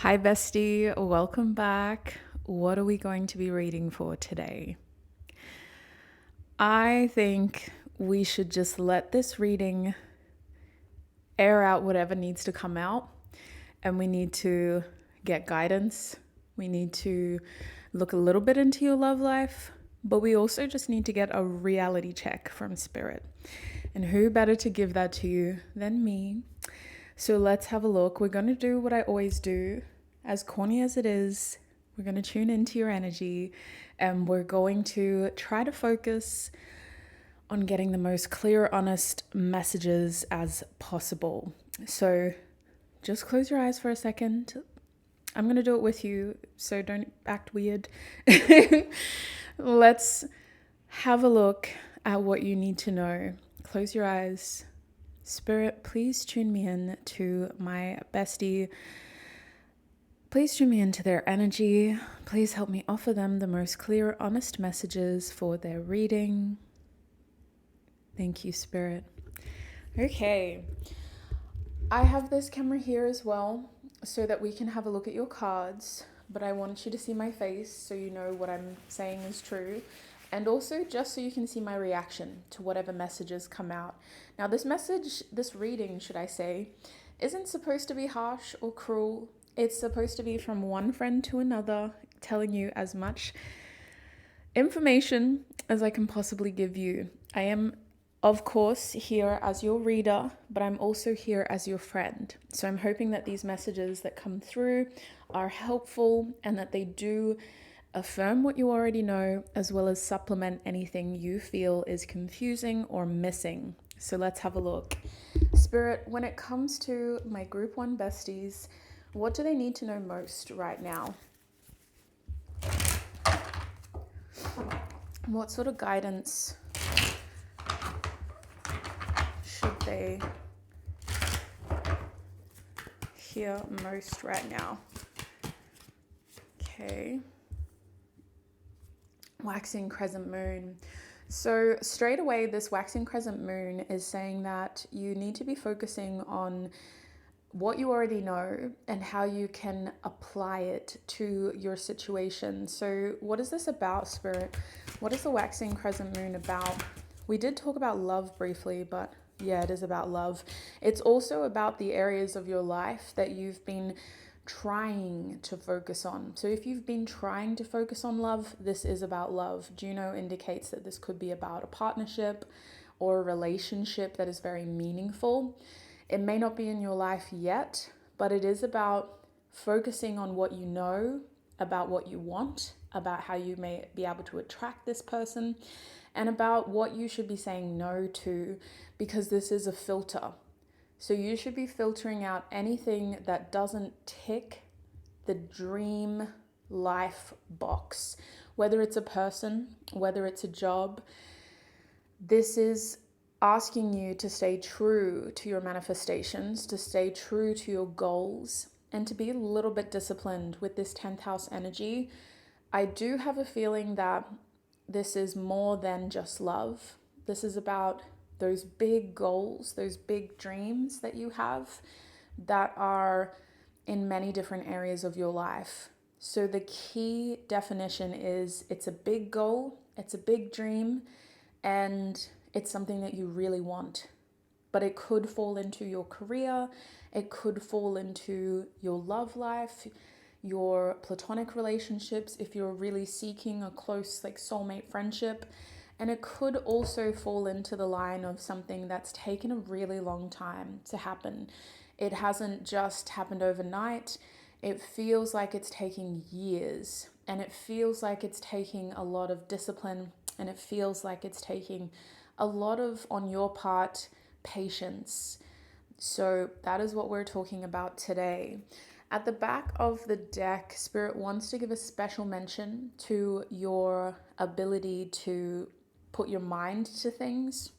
Hi, bestie. Welcome back. What are we going to be reading for today? I think we should just let this reading air out whatever needs to come out, and we need to get guidance. We need to look a little bit into your love life, but we also just need to get a reality check from spirit. And who better to give that to you than me? So let's have a look. We're going to do what I always do. As corny as it is, we're going to tune into your energy and we're going to try to focus on getting the most clear, honest messages as possible. So just close your eyes for a second. I'm going to do it with you, so don't act weird. Let's have a look at what you need to know. Close your eyes. Spirit, please tune me in to my bestie. Please tune me into their energy. Please help me offer them the most clear, honest messages for their reading. Thank you, Spirit. Okay. I have this camera here as well so that we can have a look at your cards, but I want you to see my face so you know what I'm saying is true. And also just so you can see my reaction to whatever messages come out. Now, this reading, should I say, isn't supposed to be harsh or cruel. It's supposed to be from one friend to another, telling you as much information as I can possibly give you. I am, of course, here as your reader, but I'm also here as your friend. So I'm hoping that these messages that come through are helpful and that they do affirm what you already know, as well as supplement anything you feel is confusing or missing. So let's have a look. Spirit, when it comes to my group 1 besties, what do they need to know most right now? What sort of guidance should they hear most right now? Okay. Waxing crescent moon. So straight away, this waxing crescent moon is saying that you need to be focusing on what you already know and how you can apply it to your situation. So what is this about, Spirit? What is the waxing crescent moon about? We did talk about love briefly, but yeah, it is about love. It's also about the areas of your life that you've been trying to focus on. So if you've been trying to focus on love, this is about love. Juno indicates that this could be about a partnership or a relationship that is very meaningful. It may not be in your life yet, but it is about focusing on what you know, about what you want, about how you may be able to attract this person, and about what you should be saying no to, because this is a filter. So you should be filtering out anything that doesn't tick the dream life box, whether it's a person, whether it's a job. This is asking you to stay true to your manifestations, to stay true to your goals, and to be a little bit disciplined with this 10th house energy. I do have a feeling that this is more than just love. This is about those big goals, those big dreams that you have that are in many different areas of your life. So the key definition is it's a big goal, it's a big dream, and it's something that you really want. But it could fall into your career, it could fall into your love life, your platonic relationships, if you're really seeking a close soulmate friendship. And it could also fall into the line of something that's taken a really long time to happen. It hasn't just happened overnight. It feels like it's taking years, and it feels like it's taking a lot of discipline, and it feels like it's taking a lot of, on your part, patience. So that is what we're talking about today. At the back of the deck, Spirit wants to give a special mention to your ability to put your mind to things.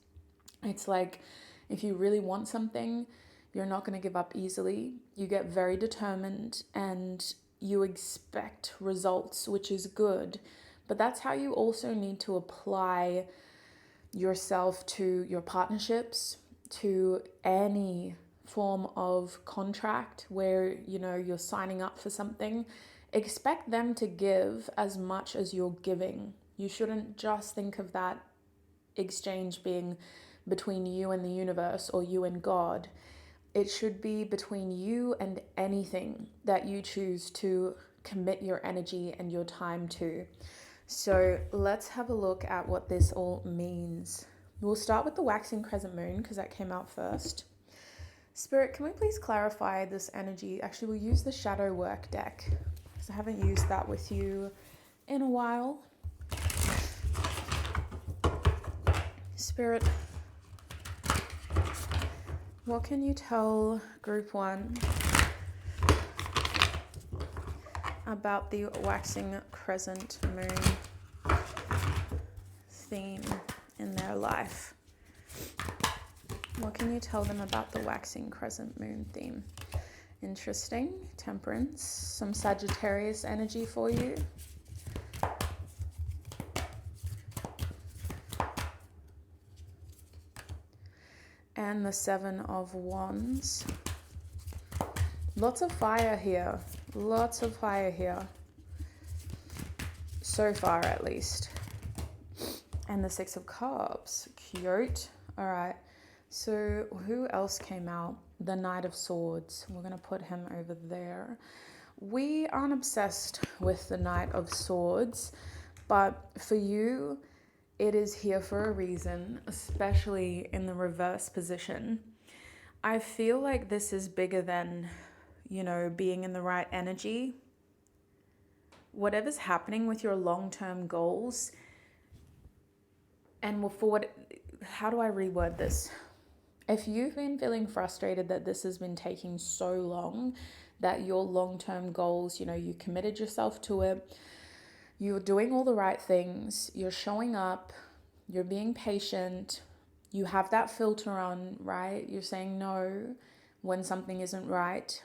It's like if you really want something, you're not going to give up easily. You get very determined and you expect results, which is good. But that's how you also need to apply yourself to your partnerships, to any form of contract where, you're signing up for something, expect them to give as much as you're giving. You shouldn't just think of that exchange being between you and the universe or you and God. It should be between you and anything that you choose to commit your energy and your time to. So let's have a look at what this all means. We'll start with the waxing crescent moon because that came out first. Spirit, can we please clarify this energy? Actually, we'll use the shadow work deck because I haven't used that with you in a while. Spirit, what can you tell group 1 about the waxing crescent moon theme in their life? What can you tell them about the waxing crescent moon theme? Interesting. Temperance. Some Sagittarius energy for you. And the 7 of Wands. Lots of fire here. Lots of fire here. So far, at least. And the 6 of Cups. Cute. All right. So who else came out? The Knight of Swords. We're going to put him over there. We aren't obsessed with the Knight of Swords, but for you, it is here for a reason, especially in the reverse position. I feel like this is bigger than, being in the right energy. Whatever's happening with your long-term goals, and how do I reword this? If you've been feeling frustrated that this has been taking so long, that your long-term goals, you committed yourself to it, you're doing all the right things, you're showing up, you're being patient, you have that filter on, right? You're saying no when something isn't right.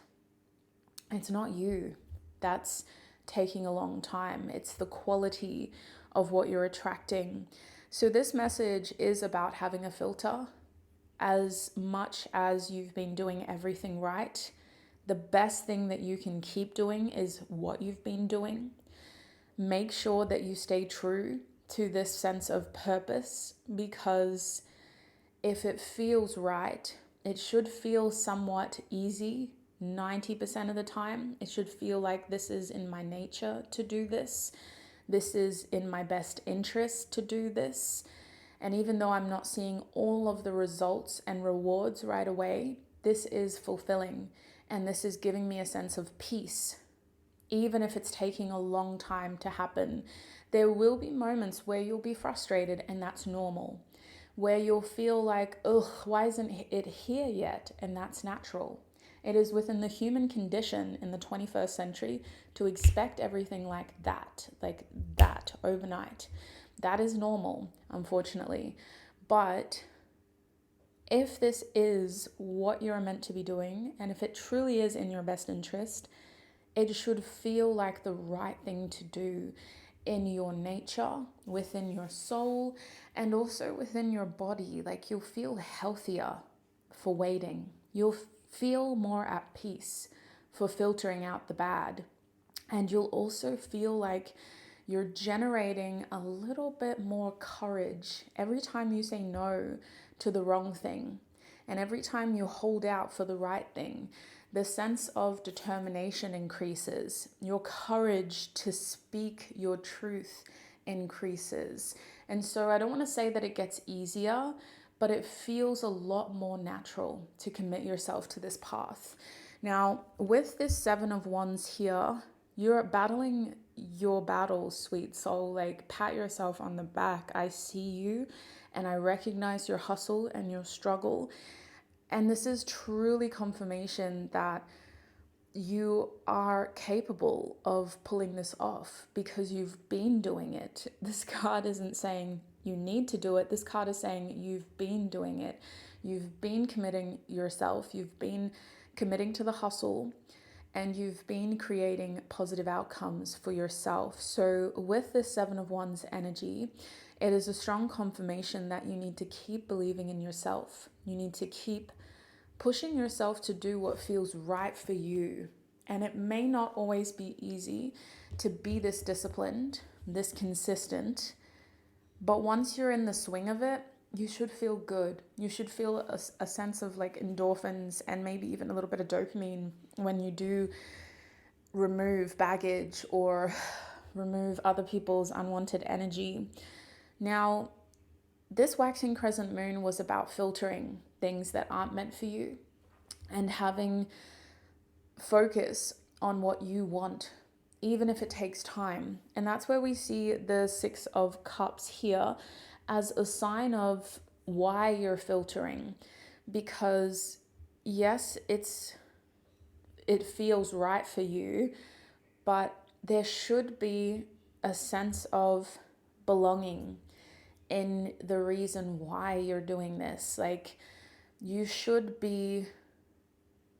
It's not you. That's taking a long time. It's the quality of what you're attracting. So this message is about having a filter. As much as you've been doing everything right, the best thing that you can keep doing is what you've been doing. Make sure that you stay true to this sense of purpose, because if it feels right, it should feel somewhat easy 90% of the time. It should feel like this is in my nature to do this. This is in my best interest to do this. And even though I'm not seeing all of the results and rewards right away, this is fulfilling. And this is giving me a sense of peace. Even if it's taking a long time to happen, there will be moments where you'll be frustrated, and that's normal. Where you'll feel like, why isn't it here yet? And that's natural. It is within the human condition in the 21st century to expect everything like that overnight. That is normal, unfortunately. But if this is what you're meant to be doing, and if it truly is in your best interest, it should feel like the right thing to do in your nature, within your soul, and also within your body. Like, you'll feel healthier for waiting. You'll feel more at peace for filtering out the bad. And you'll also feel like you're generating a little bit more courage every time you say no to the wrong thing. And every time you hold out for the right thing, the sense of determination increases. Your courage to speak your truth increases. And so I don't want to say that it gets easier, but it feels a lot more natural to commit yourself to this path. Now, with this 7 of Wands here, you're battling your battles, sweet soul. Like, pat yourself on the back. I see you and I recognize your hustle and your struggle. And this is truly confirmation that you are capable of pulling this off because you've been doing it. This card isn't saying you need to do it. This card is saying you've been doing it. You've been committing yourself. You've been committing to the hustle, and you've been creating positive outcomes for yourself. So with this 7 of Wands energy, it is a strong confirmation that you need to keep believing in yourself. You need to keep pushing yourself to do what feels right for you. And it may not always be easy to be this disciplined, this consistent, but once you're in the swing of it, you should feel good. You should feel a sense of like endorphins and maybe even a little bit of dopamine when you do remove baggage or remove other people's unwanted energy. Now, this waxing crescent moon was about filtering things that aren't meant for you and having focus on what you want, even if it takes time. And that's where we see the Six of Cups here as a sign of why you're filtering. Because yes, it feels right for you, but there should be a sense of belonging in the reason why you're doing this. Like, you should be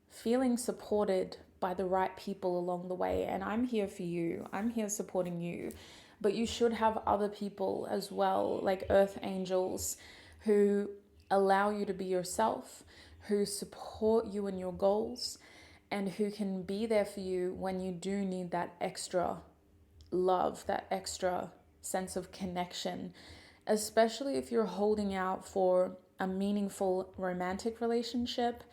feeling supported by the right people along the way. And I'm here for you. I'm here supporting you. But you should have other people as well, like earth angels, who allow you to be yourself, who support you in your goals, and who can be there for you when you do need that extra love, that extra sense of connection, especially if you're holding out for a meaningful romantic relationship.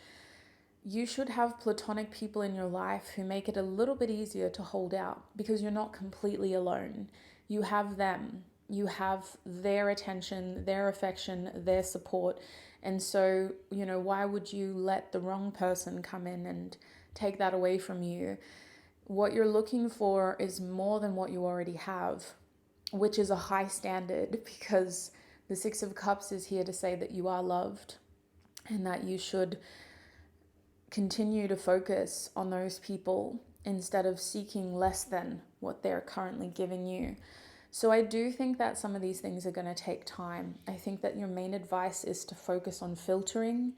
You should have platonic people in your life who make it a little bit easier to hold out because you're not completely alone. You have them. You have their attention, their affection, their support. And so, why would you let the wrong person come in and take that away from you? What you're looking for is more than what you already have, which is a high standard, because the Six of Cups is here to say that you are loved and that you should continue to focus on those people instead of seeking less than what they're currently giving you. So I do think that some of these things are going to take time. I think that your main advice is to focus on filtering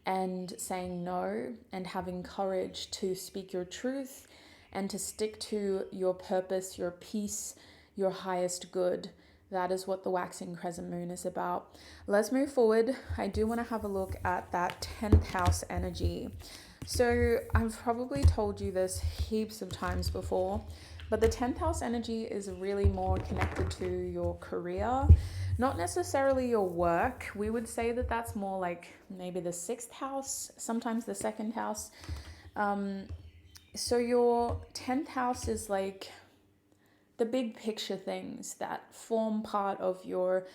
and saying no and having courage to speak your truth and to stick to your purpose, your peace, your highest good. That is what the waxing crescent moon is about. Let's move forward. I do want to have a look at that 10th house energy. So I've probably told you this heaps of times before, but the 10th house energy is really more connected to your career, not necessarily your work. We would say that that's more like maybe the 6th house, sometimes the 2nd house. So your 10th house is like the big picture things that form part of your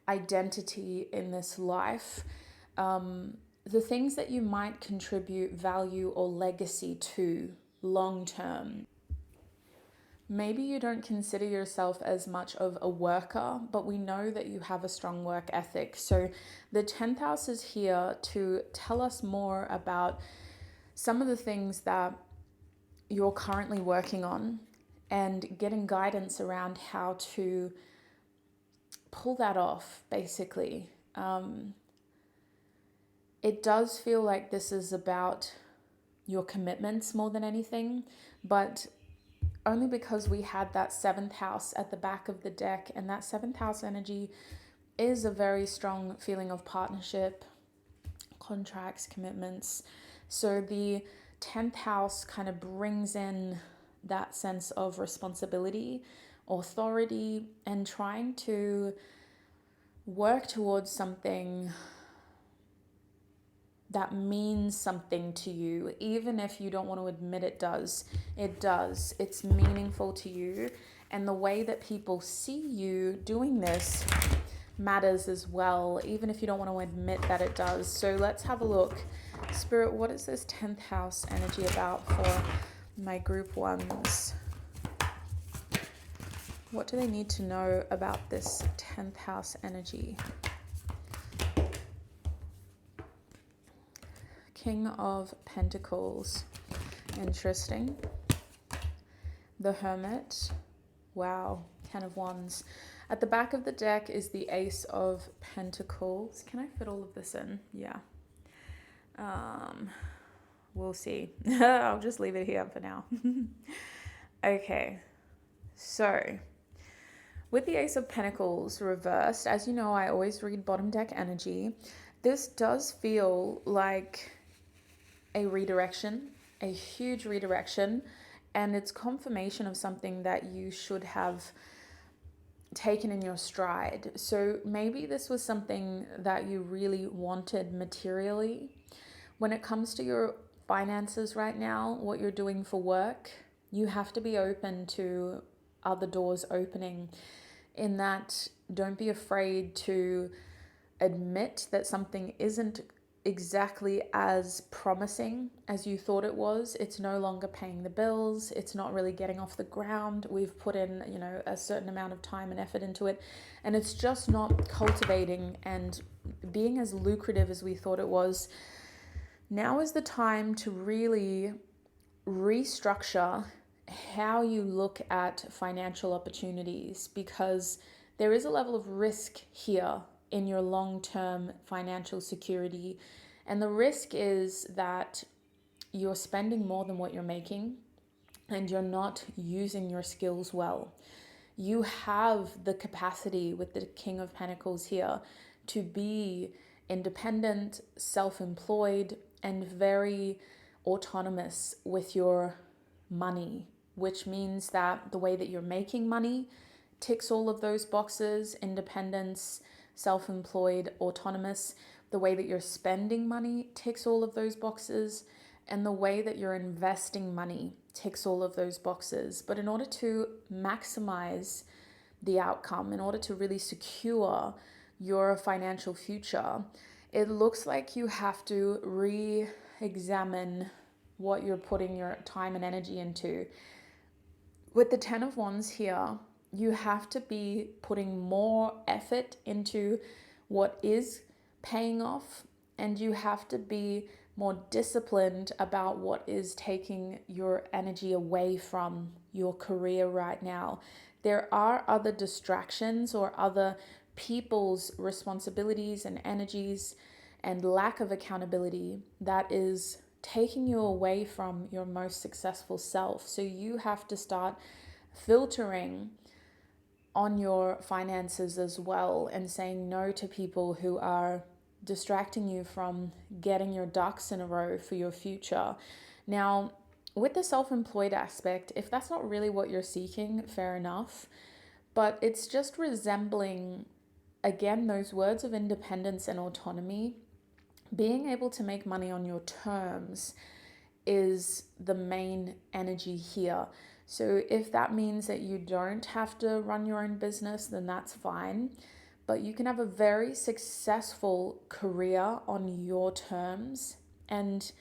identity in this life. The things that you might contribute value or legacy to long term. Maybe you don't consider yourself as much of a worker, but we know that you have a strong work ethic. So the 10th house is here to tell us more about some of the things that you're currently working on and getting guidance around how to pull that off, basically. It does feel like this is about your commitments more than anything, but only because we had that 7th house at the back of the deck, and that 7th house energy is a very strong feeling of partnership, contracts, commitments. So the 10th house kind of brings in that sense of responsibility, authority, and trying to work towards something that means something to you, even if you don't want to admit it does. It does. It's meaningful to you. And the way that people see you doing this matters as well, even if you don't want to admit that it does. So let's have a look. Spirit, what is this 10th house energy about for my group ones? What do they need to know about this 10th house energy? King of Pentacles. Interesting. The Hermit. Wow. 10 of Wands. At the back of the deck is the Ace of Pentacles. Can I fit all of this in? Yeah. We'll see. I'll just leave it here for now. Okay. So, with the Ace of Pentacles reversed, as you know, I always read bottom deck energy. This does feel like a redirection, a huge redirection, and it's confirmation of something that you should have taken in your stride. So maybe this was something that you really wanted materially. When it comes to your finances right now, what you're doing for work, you have to be open to other doors opening. In that, don't be afraid to admit that something isn't exactly as promising as you thought it was. It's no longer paying the bills. It's not really getting off the ground. We've put in, a certain amount of time and effort into it, and it's just not cultivating and being as lucrative as we thought it was. Now is the time to really restructure how you look at financial opportunities, because there is a level of risk here in your long-term financial security. And the risk is that you're spending more than what you're making and you're not using your skills well. You have the capacity with the King of Pentacles here to be independent, self-employed, and very autonomous with your money, which means that the way that you're making money ticks all of those boxes: independence, self-employed, autonomous. The way that you're spending money ticks all of those boxes, and the way that you're investing money ticks all of those boxes. But in order to maximize the outcome, in order to really secure your financial future, it looks like you have to re-examine what you're putting your time and energy into. With the 10 of Wands here, you have to be putting more effort into what is paying off, and you have to be more disciplined about what is taking your energy away from your career right now. There are other distractions or other people's responsibilities and energies and lack of accountability that is taking you away from your most successful self. So you have to start filtering on your finances as well and saying no to people who are distracting you from getting your ducks in a row for your future. Now, with the self-employed aspect, if that's not really what you're seeking, fair enough, but it's just resembling, again, those words of independence and autonomy. Being able to make money on your terms is the main energy here. So if that means that you don't have to run your own business, then that's fine. But you can have a very successful career on your terms. And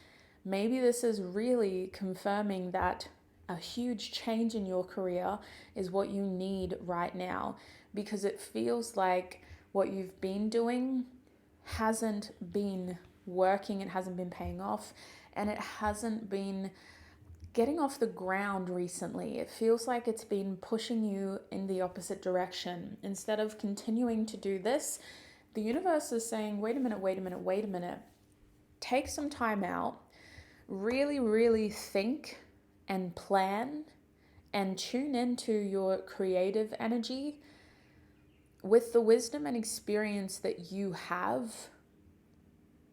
maybe this is really confirming that a huge change in your career is what you need right now, because it feels like what you've been doing hasn't been working, it hasn't been paying off, and it hasn't been getting off the ground recently. It feels like it's been pushing you in the opposite direction. Instead of continuing to do this, the universe is saying, wait a minute. Take some time out, really think and plan and tune into your creative energy with the wisdom and experience that you have.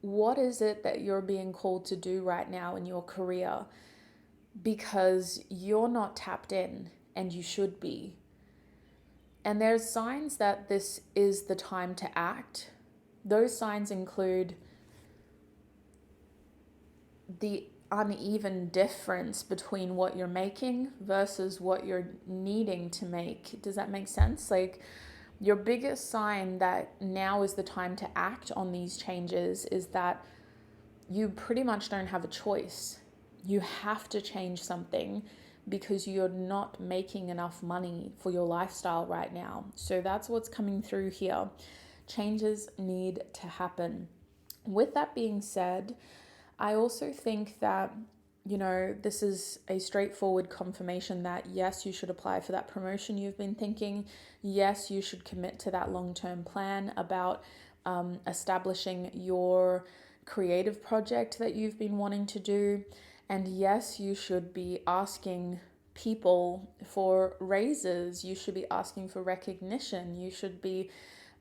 What is it that you're being called to do right now in your career? Because you're not tapped in, and you should be. And there's signs that this is the time to act. Those signs include the uneven difference between what you're making versus what you're needing to make. Does that make sense? Like, your biggest sign that now is the time to act on these changes is that you pretty much don't have a choice. You have to change something because you're not making enough money for your lifestyle right now. So that's what's coming through here. Changes need to happen. With that being said, I also think that, this is a straightforward confirmation that yes, you should apply for that promotion you've been thinking. Yes, you should commit to that long-term plan about establishing your creative project that you've been wanting to do. And yes, you should be asking people for raises. You should be asking for recognition. You should be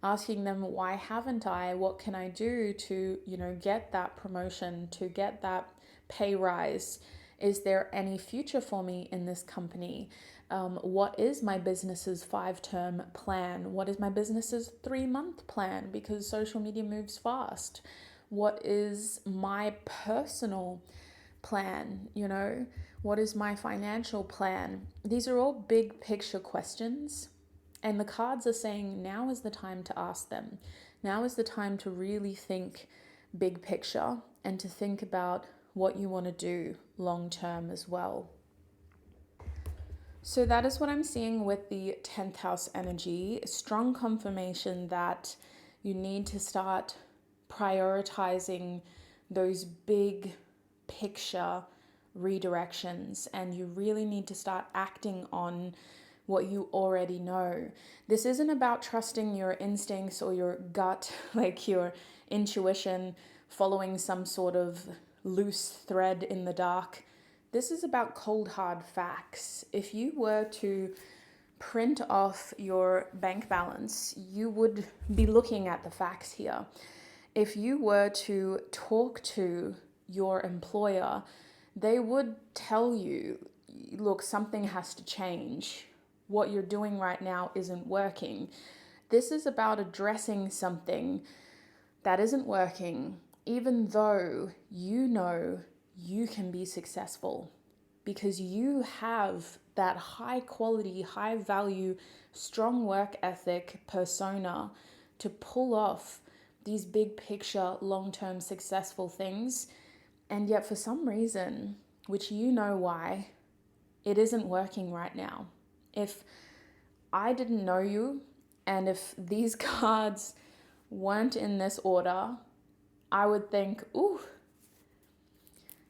asking them, why haven't I? What can I do to, get that promotion, to get that pay rise? Is there any future for me in this company? What is my business's 5-term plan? What is my business's 3-month plan? Because social media moves fast. What is my personal plan? You know, what is my financial plan? These are all big picture questions. And the cards are saying now is the time to ask them. Now is the time to really think big picture and to think about what you want to do long term as well. So that is what I'm seeing with the 10th house energy. Strong confirmation that you need to start prioritizing those big picture redirections, and you really need to start acting on what you already know. This isn't about trusting your instincts or your gut, like your intuition, following some sort of loose thread in the dark. This is about cold hard facts. If you were to print off your bank balance, you would be looking at the facts here. If you were to talk to your employer, they would tell you, look, something has to change. What you're doing right now isn't working. This is about addressing something that isn't working, even though you know you can be successful because you have that high quality, high value, strong work ethic persona to pull off these big picture, long-term successful things. And yet for some reason, which you know why, it isn't working right now. If I didn't know you and if these cards weren't in this order, I would think, ooh,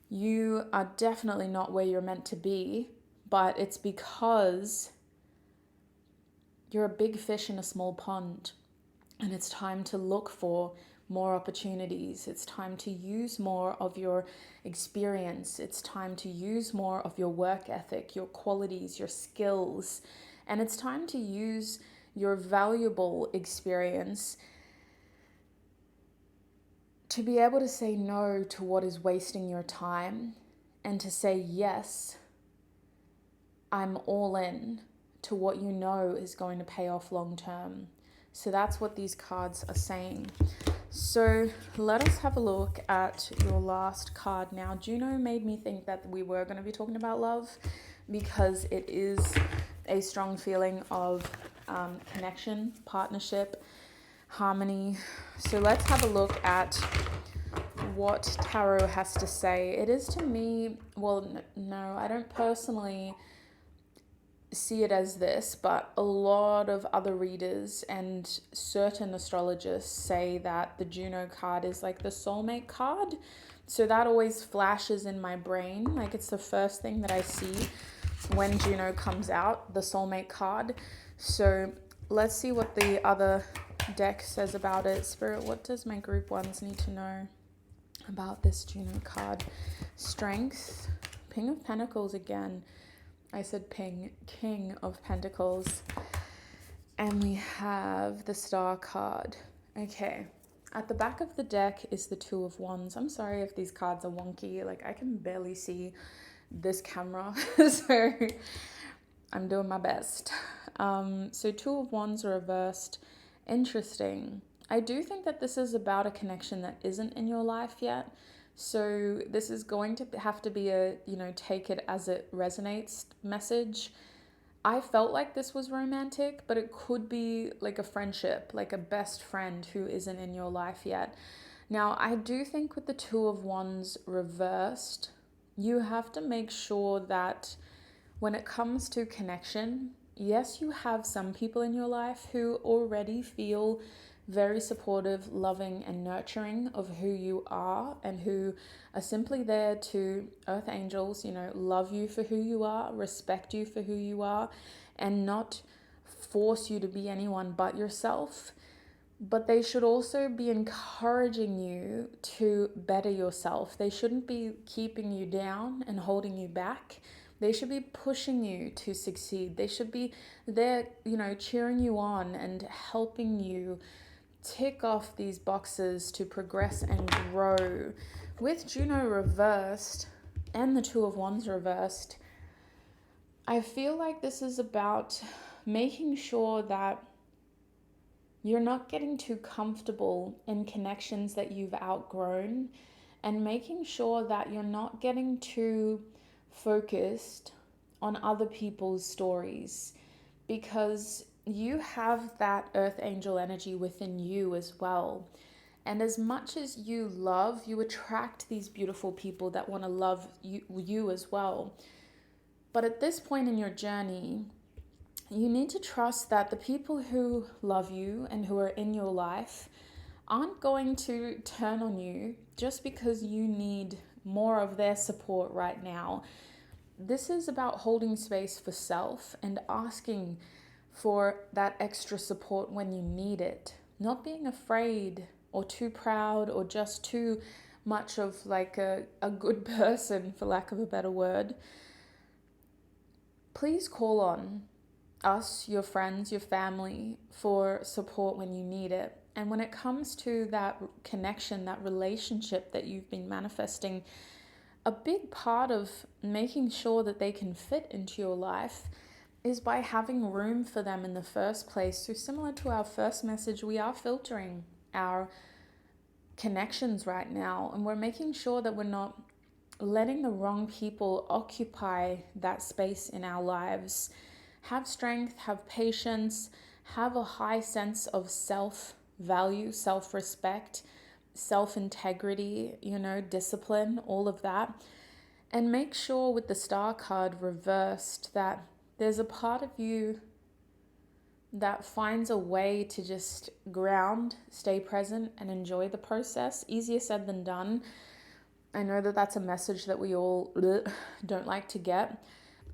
you are definitely not where you're meant to be, but it's because you're a big fish in a small pond and it's time to look for more opportunities. It's time to use more of your experience. It's time to use more of your work ethic, your qualities, your skills, and it's time to use your valuable experience to be able to say no to what is wasting your time and to say yes, I'm all in to what you know is going to pay off long term. So that's what these cards are saying. So let us have a look at your last card. Now, Juno made me think that we were going to be talking about love because it is a strong feeling of connection, partnership, harmony. So let's have a look at what tarot has to say. It is to me, well, no, I don't personally see it as this, but a lot of other readers and certain astrologists say that the Juno card is like the soulmate card. So that always flashes in my brain, like it's the first thing that I see when Juno comes out, the soulmate card. So let's see what the other deck says about it. Spirit, what does my group ones need to know about this Juno card? Strength, King of Pentacles again. I said King of Pentacles. And we have the Star card. Okay. At the back of the deck is the Two of Wands. I'm sorry if these cards are wonky. Like, I can barely see this camera. So I'm doing my best. So Two of Wands reversed. Interesting. I do think that this is about a connection that isn't in your life yet. So this is going to have to be a, take it as it resonates message. I felt like this was romantic, but it could be like a friendship, like a best friend who isn't in your life yet. Now, I do think with the Two of Wands reversed, you have to make sure that when it comes to connection, yes, you have some people in your life who already feel very supportive, loving, and nurturing of who you are and who are simply there to, earth angels, love you for who you are, respect you for who you are, and not force you to be anyone but yourself. But they should also be encouraging you to better yourself. They shouldn't be keeping you down and holding you back. They should be pushing you to succeed. They should be there, cheering you on and helping you tick off these boxes to progress and grow With Juno reversed and the Two of Wands reversed, I feel like this is about making sure that you're not getting too comfortable in connections that you've outgrown, and making sure that you're not getting too focused on other people's stories, because you have that earth angel energy within you as well. And as much as you love, you attract these beautiful people that want to love you as well. But at this point in your journey, you need to trust that the people who love you and who are in your life aren't going to turn on you just because you need more of their support right now. This is about holding space for self and asking for that extra support when you need it. Not being afraid or too proud or just too much of like a good person, for lack of a better word. Please call on us, your friends, your family, for support when you need it. And when it comes to that connection, that relationship that you've been manifesting, a big part of making sure that they can fit into your life is by having room for them in the first place. So similar to our first message, we are filtering our connections right now, and we're making sure that we're not letting the wrong people occupy that space in our lives. Have strength, have patience, have a high sense of self-value, self-respect, self-integrity, discipline, all of that. And make sure with the Star card reversed that there's a part of you that finds a way to just ground, stay present, and enjoy the process. Easier said than done. I know that that's a message that we all don't like to get.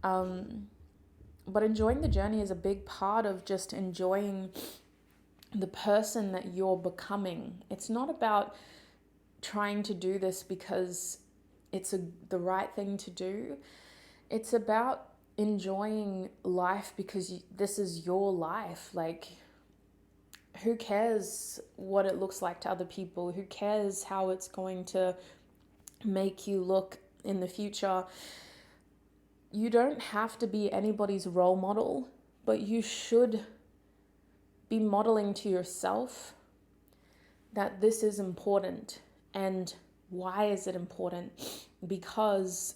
But enjoying the journey is a big part of just enjoying the person that you're becoming. It's not about trying to do this because it's the right thing to do. It's about enjoying life because this is your life. Like, who cares what it looks like to other people? Who cares how it's going to make you look in the future? You don't have to be anybody's role model, but you should be modeling to yourself that this is important. And why is it important? Because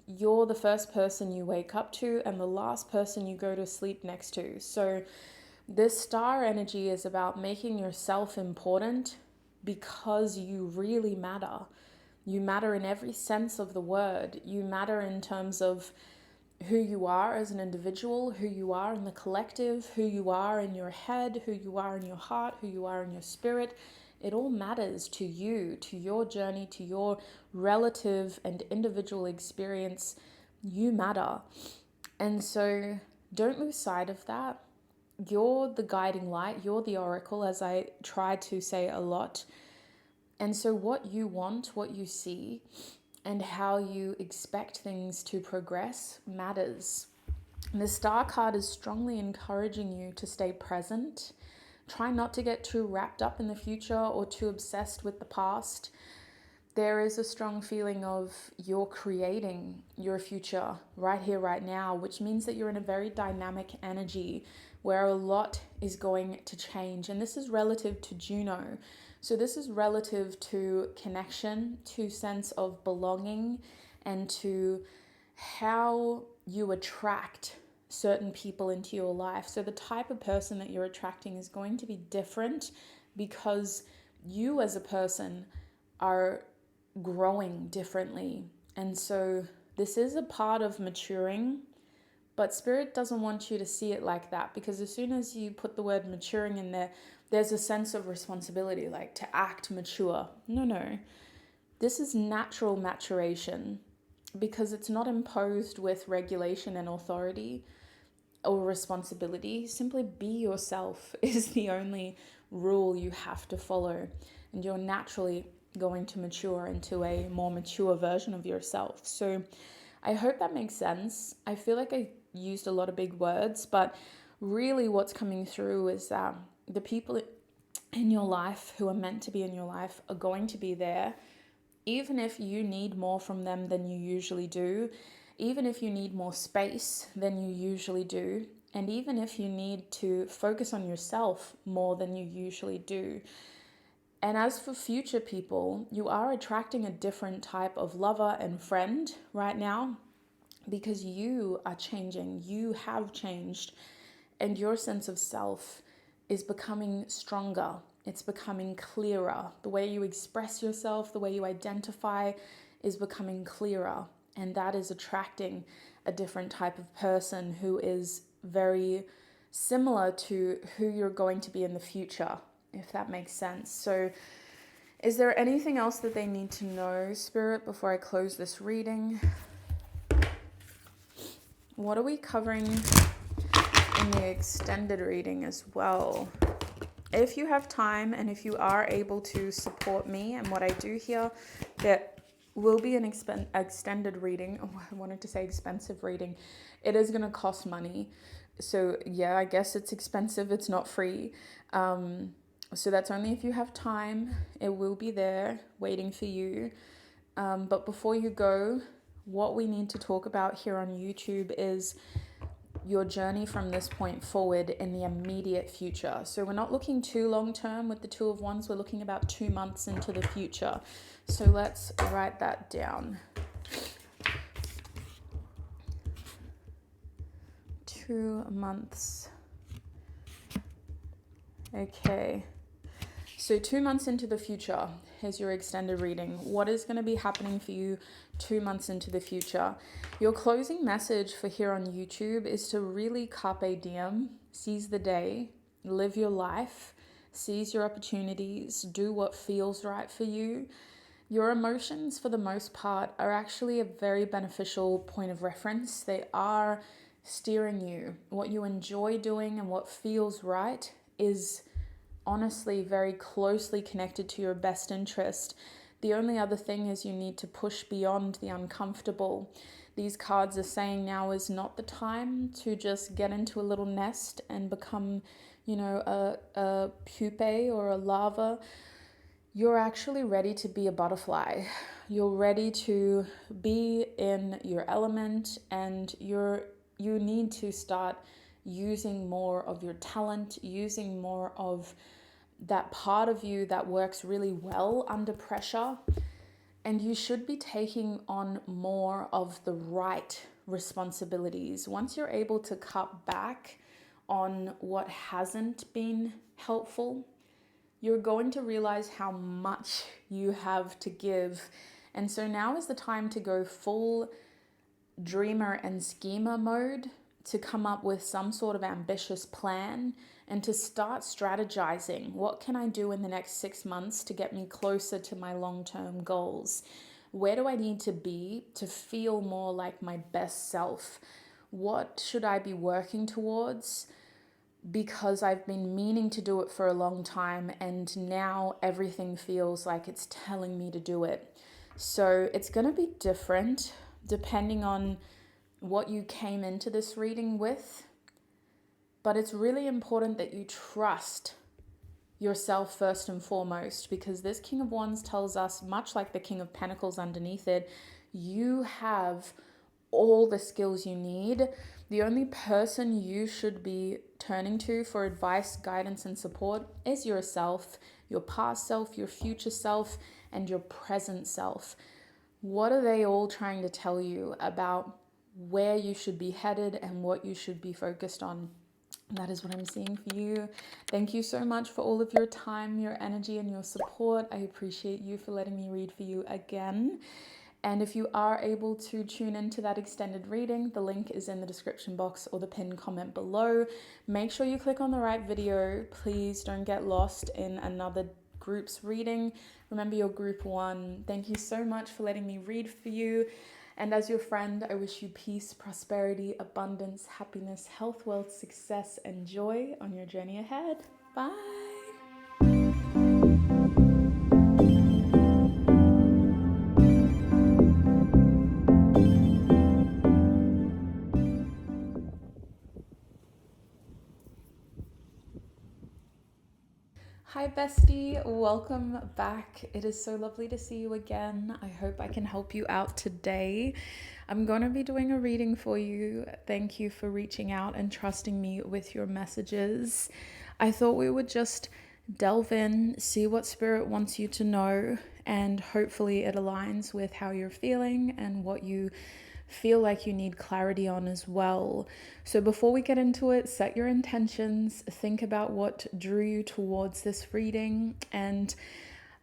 you're the first person you wake up to and the last person you go to sleep next to. So this star energy is about making yourself important because you really matter. You matter in every sense of the word. You matter in terms of who you are as an individual, who you are in the collective, who you are in your head, who you are in your heart, who you are in your spirit. It all matters to you, to your journey, to your relative and individual experience. You matter. And so don't lose sight of that. You're the guiding light. You're the oracle, as I try to say a lot. And so what you want, what you see, and how you expect things to progress matters. The Star card is strongly encouraging you to stay present. Try not to get too wrapped up in the future or too obsessed with the past. There is a strong feeling of you're creating your future right here, right now, which means that you're in a very dynamic energy where a lot is going to change. And this is relative to Juno. So this is relative to connection, to sense of belonging, and to how you attract certain people into your life. So the type of person that you're attracting is going to be different because you as a person are growing differently. And so this is a part of maturing, but Spirit doesn't want you to see it like that, because as soon as you put the word maturing in there, there's a sense of responsibility, like to act mature. No. This is natural maturation because it's not imposed with regulation and authority or responsibility. Simply be yourself is the only rule you have to follow, and you're naturally going to mature into a more mature version of yourself. So I hope that makes sense. I feel like I used a lot of big words, but really what's coming through is that the people in your life who are meant to be in your life are going to be there even if you need more from them than you usually do, even if you need more space than you usually do, and even if you need to focus on yourself more than you usually do. And as for future people, you are attracting a different type of lover and friend right now because you are changing, you have changed, and your sense of self is becoming stronger. It's becoming clearer. The way you express yourself, the way you identify is becoming clearer. And that is attracting a different type of person who is very similar to who you're going to be in the future, if that makes sense. So is there anything else that they need to know, Spirit, before I close this reading? What are we covering in the extended reading as well? If you have time and if you are able to support me and what I do here, there will be an extended reading. Oh, I wanted to say expensive reading. It is going to cost money. So yeah, I guess it's expensive. It's not free. So that's only if you have time. It will be there waiting for you. But before you go, what we need to talk about here on YouTube is your journey from this point forward in the immediate future. So we're not looking too long term with the Two of Wands. We're looking about 2 months into the future. So let's write that down. 2 months. Okay. So 2 months into the future is your extended reading. What is going to be happening for you 2 months into the future? Your closing message for here on YouTube is to really carpe diem, seize the day, live your life, seize your opportunities, do what feels right for you. Your emotions, for the most part, are actually a very beneficial point of reference. They are steering you. What you enjoy doing and what feels right is honestly very closely connected to your best interest. The only other thing is you need to push beyond the uncomfortable. These cards are saying now is not the time to just get into a little nest and become, a pupae or a larva. You're actually ready to be a butterfly. You're ready to be in your element, and you need to start using more of your talent, using more of that part of you that works really well under pressure. And you should be taking on more of the right responsibilities. Once you're able to cut back on what hasn't been helpful, you're going to realize how much you have to give. And so now is the time to go full dreamer and schemer mode, to come up with some sort of ambitious plan and to start strategizing. What can I do in the next 6 months to get me closer to my long-term goals? Where do I need to be to feel more like my best self? What should I be working towards? Because I've been meaning to do it for a long time, and now everything feels like it's telling me to do it. So it's going to be different depending on what you came into this reading with, but it's really important that you trust yourself first and foremost, because this King of Wands tells us, much like the King of Pentacles underneath it, you have all the skills you need. The only person you should be turning to for advice, guidance, and support is yourself, your past self, your future self, and your present self. What are they all trying to tell you about where you should be headed and what you should be focused on? That is what I'm seeing for you. Thank you so much for all of your time, your energy, and your support. I appreciate you for letting me read for you again. And if you are able to tune into that extended reading, the link is in the description box or the pinned comment below. Make sure you click on the right video. Please don't get lost in another group's reading. Remember your group one. Thank you so much for letting me read for you. And as your friend, I wish you peace, prosperity, abundance, happiness, health, wealth, success, and joy on your journey ahead. Bye. Hi, bestie. Welcome back. It is so lovely to see you again. I hope I can help you out today. I'm going to be doing a reading for you. Thank you for reaching out and trusting me with your messages. I thought we would just delve in, see what Spirit wants you to know, and hopefully it aligns with how you're feeling and what you feel like you need clarity on as well. So before we get into it, set your intentions, think about what drew you towards this reading, and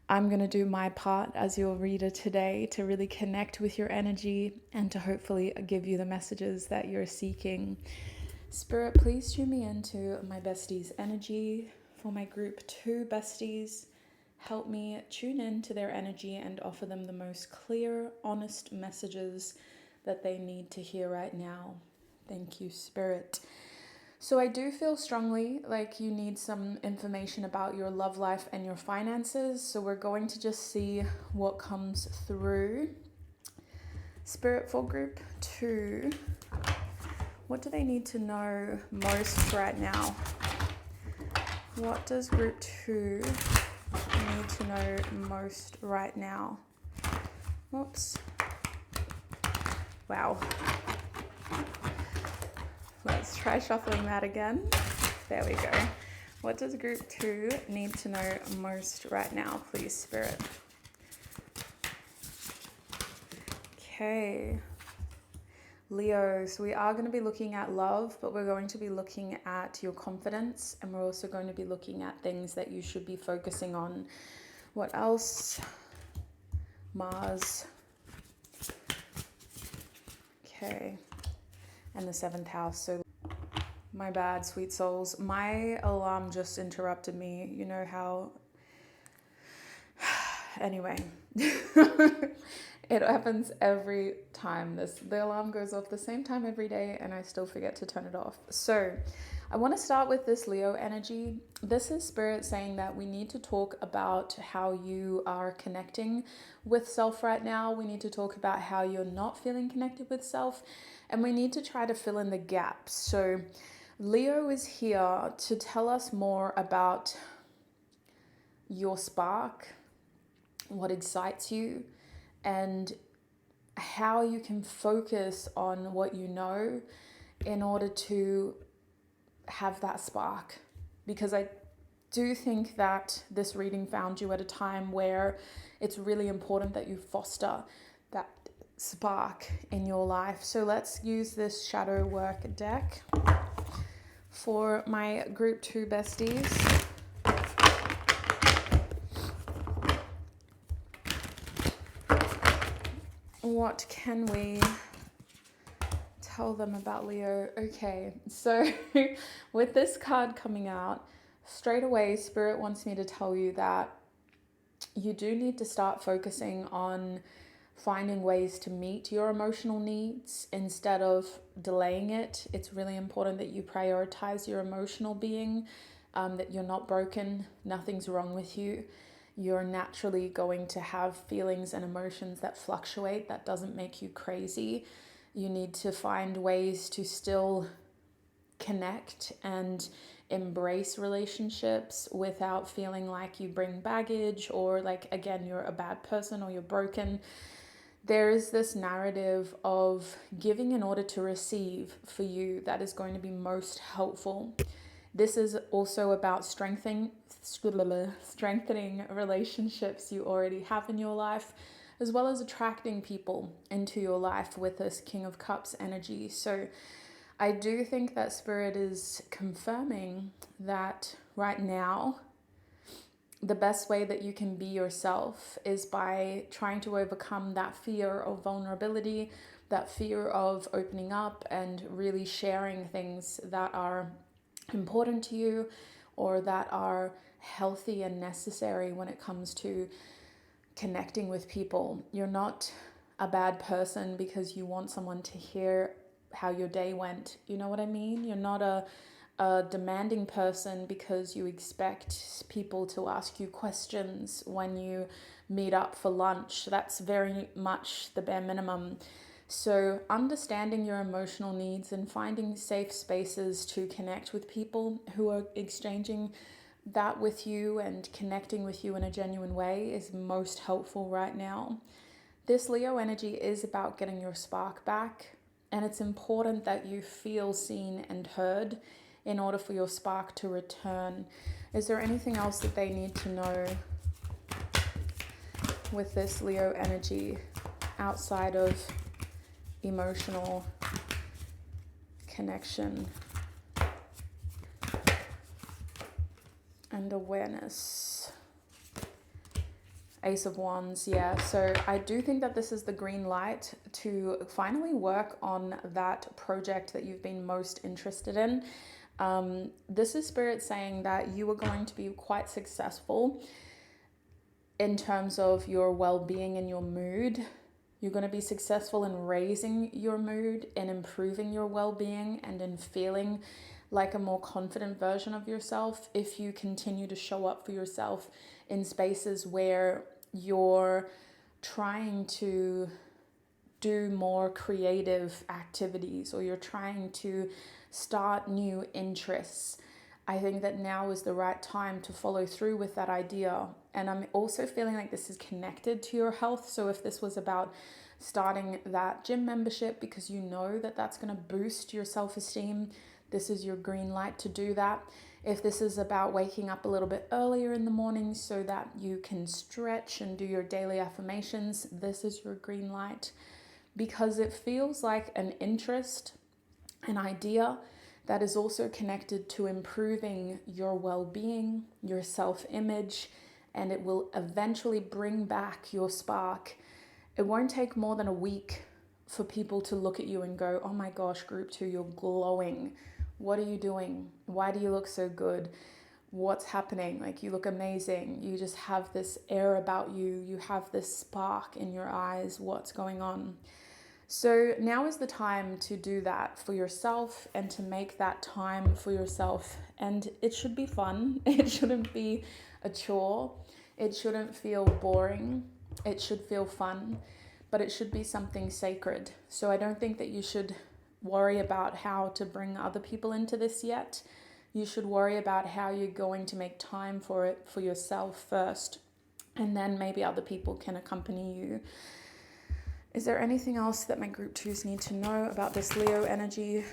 I'm going to do my part as your reader today to really connect with your energy and to hopefully give you the messages that you're seeking. Spirit, please tune me into my besties' energy for my group 2 besties. Help me tune in to their energy and offer them the most clear, honest messages that they need to hear right now. Thank you, Spirit. So I do feel strongly like you need some information about your love life and your finances. So we're going to just see what comes through. Spirit, for group 2, what do they need to know most right now? What does group 2 need to know most right now? Whoops. Wow. Let's try shuffling that again. There we go. What does group 2 need to know most right now, please, Spirit? Okay. Leo, so we are going to be looking at love, but we're going to be looking at your confidence, and we're also going to be looking at things that you should be focusing on. What else? Mars. Okay. And the 7th house. So my bad, sweet souls. My alarm just interrupted me. You know how... Anyway. It happens every time. The alarm goes off the same time every day and I still forget to turn it off. So I want to start with this Leo energy. This is Spirit saying that we need to talk about how you are connecting with self right now. We need to talk about how you're not feeling connected with self, and we need to try to fill in the gaps. So Leo is here to tell us more about your spark, what excites you, and how you can focus on what you know in order to have that spark. Because I do think that this reading found you at a time where it's really important that you foster that spark in your life. So let's use this shadow work deck for my group 2 besties. What can we tell them about Leo? Okay, so with this card coming out, straight away, Spirit wants me to tell you that you do need to start focusing on finding ways to meet your emotional needs instead of delaying it. It's really important that you prioritize your emotional being, that you're not broken, nothing's wrong with you. You're naturally going to have feelings and emotions that fluctuate. That doesn't make you crazy. You need to find ways to still connect and embrace relationships without feeling like you bring baggage or like, again, you're a bad person or you're broken. There is this narrative of giving in order to receive for you that is going to be most helpful. This is also about strengthening relationships you already have in your life, as well as attracting people into your life with this King of Cups energy. So I do think that Spirit is confirming that right now, the best way that you can be yourself is by trying to overcome that fear of vulnerability, that fear of opening up and really sharing things that are important to you or that are healthy and necessary when it comes to connecting with people. You're not a bad person because you want someone to hear how your day went. You know what I mean? You're not a demanding person because you expect people to ask you questions when you meet up for lunch. That's very much the bare minimum. So understanding your emotional needs and finding safe spaces to connect with people who are exchanging that with you and connecting with you in a genuine way is most helpful right now. This Leo energy is about getting your spark back, and it's important that you feel seen and heard in order for your spark to return. Is there anything else that they need to know with this Leo energy outside of emotional connection and awareness? Ace of Wands, yeah. So I do think that this is the green light to finally work on that project that you've been most interested in. This is Spirit saying that you are going to be quite successful in terms of your well-being and your mood. You're going to be successful in raising your mood, in improving your well-being, and in feeling like a more confident version of yourself if you continue to show up for yourself in spaces where you're trying to do more creative activities or you're trying to start new interests. I think that now is the right time to follow through with that idea. And I'm also feeling like this is connected to your health. So if this was about starting that gym membership because you know that that's going to boost your self-esteem, this is your green light to do that. If this is about waking up a little bit earlier in the morning so that you can stretch and do your daily affirmations, this is your green light. Because it feels like an interest, an idea that is also connected to improving your well-being, your self-image, and it will eventually bring back your spark. It won't take more than a week for people to look at you and go, oh my gosh, group 2, you're glowing. What are you doing? Why do you look so good? What's happening? Like, you look amazing. You just have this air about you. You have this spark in your eyes. What's going on? So now is the time to do that for yourself and to make that time for yourself. And it should be fun. It shouldn't be a chore. It shouldn't feel boring. It should feel fun, but it should be something sacred. So I don't think that you should worry about how to bring other people into this yet. You should worry about how you're going to make time for it for yourself first, and then maybe other people can accompany you. Is there anything else that my group 2s need to know about this Leo energy?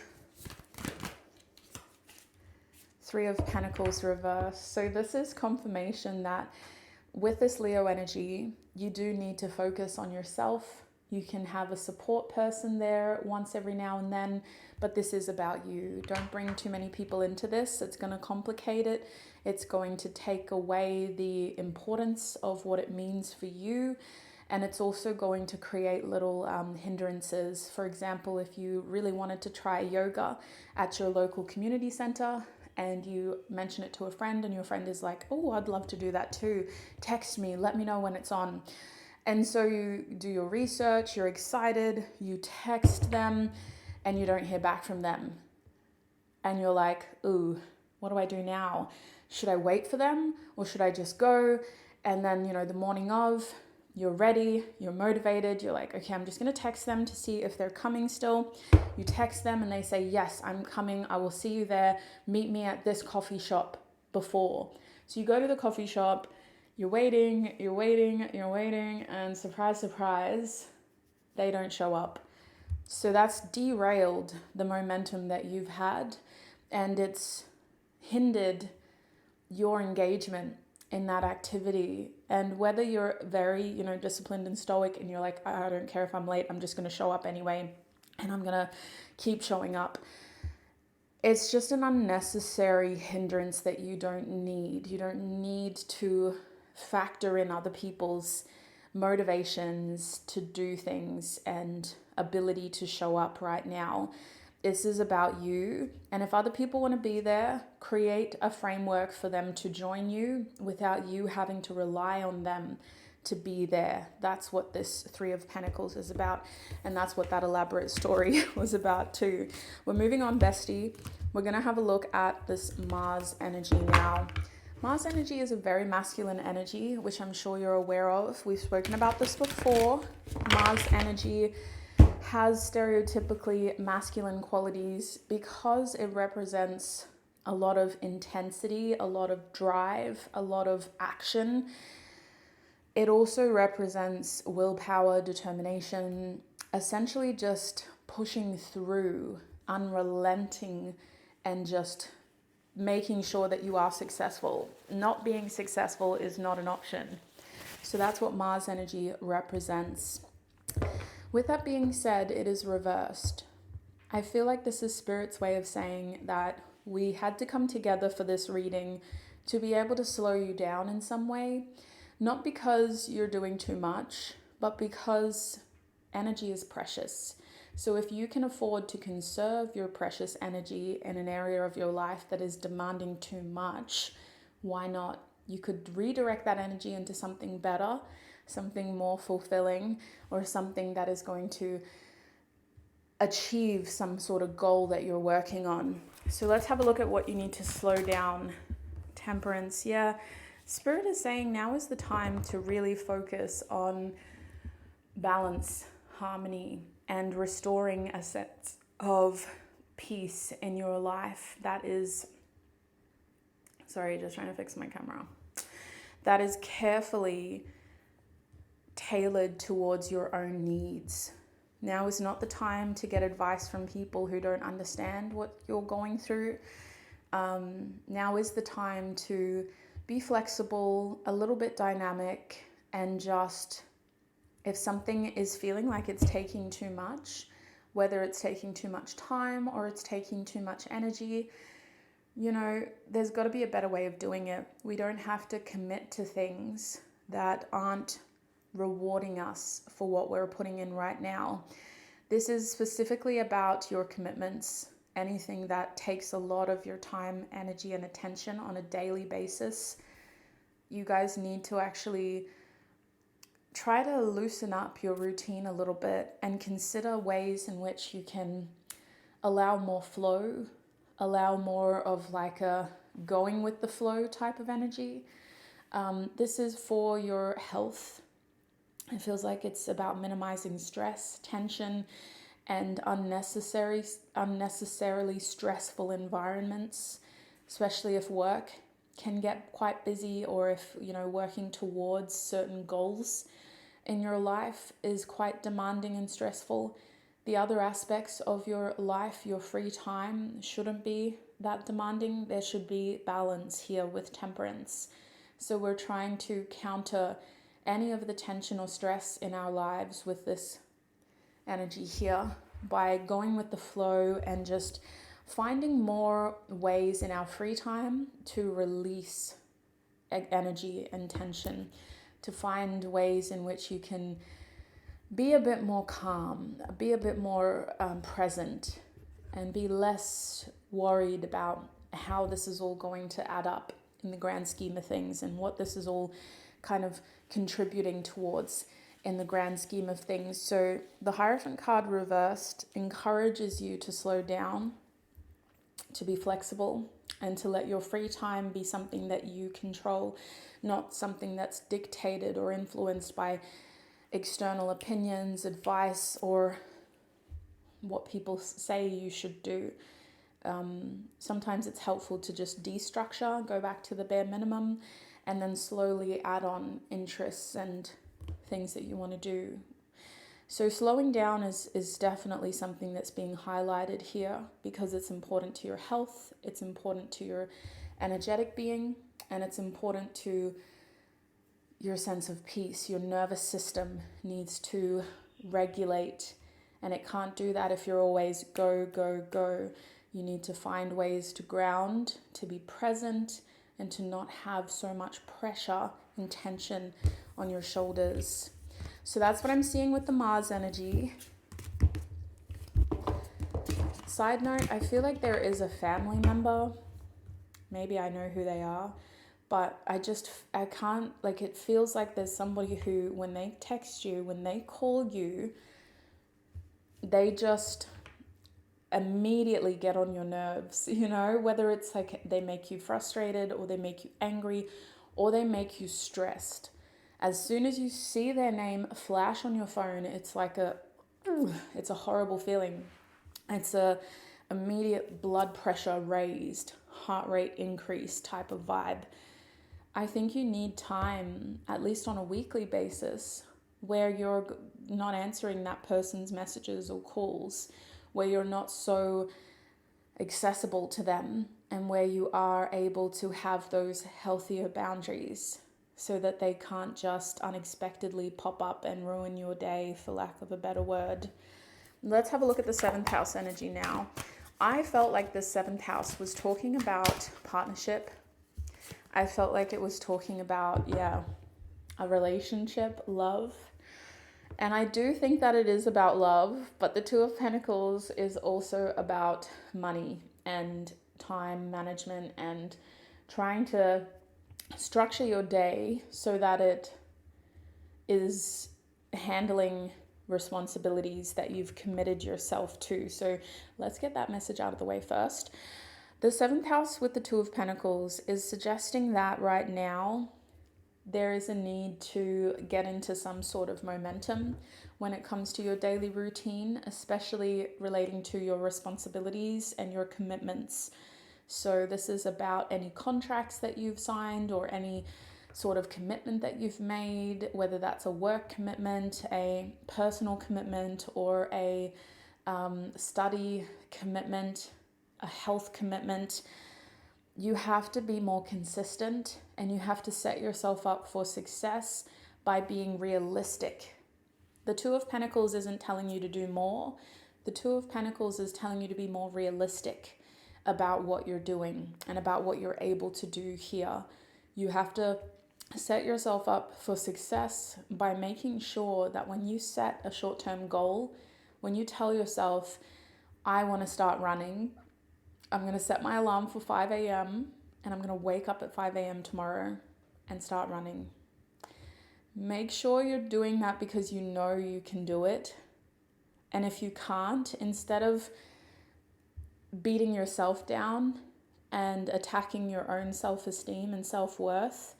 3 of Pentacles reverse. So this is confirmation that with this Leo energy, you do need to focus on yourself. You can have a support person there once every now and then, but this is about you. Don't bring too many people into this. It's going to complicate it. It's going to take away the importance of what it means for you. And it's also going to create little hindrances. For example, if you really wanted to try yoga at your local community center and you mention it to a friend and your friend is like, oh, I'd love to do that too. Text me, let me know when it's on. And so you do your research, you're excited, you text them, and you don't hear back from them. And you're like, ooh, what do I do now? Should I wait for them or should I just go? And then, the morning of, you're ready, you're motivated, you're like, okay, I'm just going to text them to see if they're coming still. You text them and they say, yes, I'm coming. I will see you there. Meet me at this coffee shop before. So you go to the coffee shop. You're waiting, and surprise, surprise, they don't show up. So that's derailed the momentum that you've had, and it's hindered your engagement in that activity. And whether you're very, disciplined and stoic and you're like, I don't care if I'm late, I'm just going to show up anyway, and I'm going to keep showing up. It's just an unnecessary hindrance that you don't need. You don't need to factor in other people's motivations to do things and ability to show up right now. This is about you. And if other people want to be there, create a framework for them to join you without you having to rely on them to be there. That's what this 3 of Pentacles is about. And that's what that elaborate story was about too. We're moving on, bestie. We're going to have a look at this Mars energy now. Mars energy is a very masculine energy, which I'm sure you're aware of. We've spoken about this before. Mars energy has stereotypically masculine qualities because it represents a lot of intensity, a lot of drive, a lot of action. It also represents willpower, determination, essentially just pushing through, unrelenting, and just making sure that you are successful. Not being successful is not an option. So that's what Mars energy represents. With that being said, it is reversed. I feel like this is Spirit's way of saying that we had to come together for this reading to be able to slow you down in some way. Not because you're doing too much, but because energy is precious. So if you can afford to conserve your precious energy in an area of your life that is demanding too much, why not? You could redirect that energy into something better, something more fulfilling, or something that is going to achieve some sort of goal that you're working on. So let's have a look at what you need to slow down. Temperance, yeah. Spirit is saying now is the time to really focus on balance, harmony, and restoring a sense of peace in your life. That is, sorry, just trying to fix my camera. That is carefully tailored towards your own needs. Now is not the time to get advice from people who don't understand what you're going through. Now is the time to be flexible, a little bit dynamic, and just, if something is feeling like it's taking too much, whether it's taking too much time or it's taking too much energy, you know, there's got to be a better way of doing it. We don't have to commit to things that aren't rewarding us for what we're putting in right now. This is specifically about your commitments, anything that takes a lot of your time, energy, and attention on a daily basis. You guys need to actually try to loosen up your routine a little bit and consider ways in which you can allow more flow, allow more of like a going with the flow type of energy. This is for your health. It feels like it's about minimizing stress, tension, and unnecessarily stressful environments, especially if work can get quite busy, or if, you know, working towards certain goals in your life is quite demanding and stressful. The other aspects of your life, your free time, shouldn't be that demanding. There should be balance here with temperance. So we're trying to counter any of the tension or stress in our lives with this energy here by going with the flow and just finding more ways in our free time to release energy and tension, to find ways in which you can be a bit more calm, be a bit more present, and be less worried about how this is all going to add up in the grand scheme of things and what this is all kind of contributing towards in the grand scheme of things. So the Hierophant card reversed encourages you to slow down, to be flexible, and to let your free time be something that you control, not something that's dictated or influenced by external opinions, advice, or what people say you should do. Sometimes it's helpful to just destructure, go back to the bare minimum, and then slowly add on interests and things that you want to do. So slowing down is definitely something that's being highlighted here because it's important to your health, it's important to your energetic being, and it's important to your sense of peace. Your nervous system needs to regulate, and it can't do that if you're always go, go, go. You need to find ways to ground, to be present, and to not have so much pressure and tension on your shoulders. So that's what I'm seeing with the Mars energy. Side note, I feel like there is a family member, maybe I know who they are, but I can't, like, it feels like there's somebody who, when they text you, when they call you, they just immediately get on your nerves, you know, whether it's like they make you frustrated or they make you angry or they make you stressed. As soon as you see their name flash on your phone, it's like it's a horrible feeling. It's a immediate blood pressure raised, heart rate increase type of vibe. I think you need time, at least on a weekly basis, where you're not answering that person's messages or calls, where you're not so accessible to them, and where you are able to have those healthier boundaries so that they can't just unexpectedly pop up and ruin your day, for lack of a better word. Let's have a look at the 7th house energy now. I felt like the 7th house was talking about partnership. I felt like it was talking about, a relationship, love. And I do think that it is about love, but the 2 of Pentacles is also about money and time management and trying to structure your day so that it is handling responsibilities that you've committed yourself to. So let's get that message out of the way first. The 7th house with the 2 of Pentacles is suggesting that right now there is a need to get into some sort of momentum when it comes to your daily routine, especially relating to your responsibilities and your commitments. So this is about any contracts that you've signed or any sort of commitment that you've made, whether that's a work commitment, a personal commitment, or a study commitment, a health commitment. You have to be more consistent and you have to set yourself up for success by being realistic. The 2 of Pentacles isn't telling you to do more. The 2 of Pentacles is telling you to be more realistic about what you're doing and about what you're able to do here. You have to set yourself up for success by making sure that when you set a short-term goal, when you tell yourself, I want to start running, I'm going to set my alarm for 5 a.m. and I'm going to wake up at 5 a.m. tomorrow and start running. Make sure you're doing that because you know you can do it. And if you can't, instead of beating yourself down and attacking your own self-esteem and self-worth,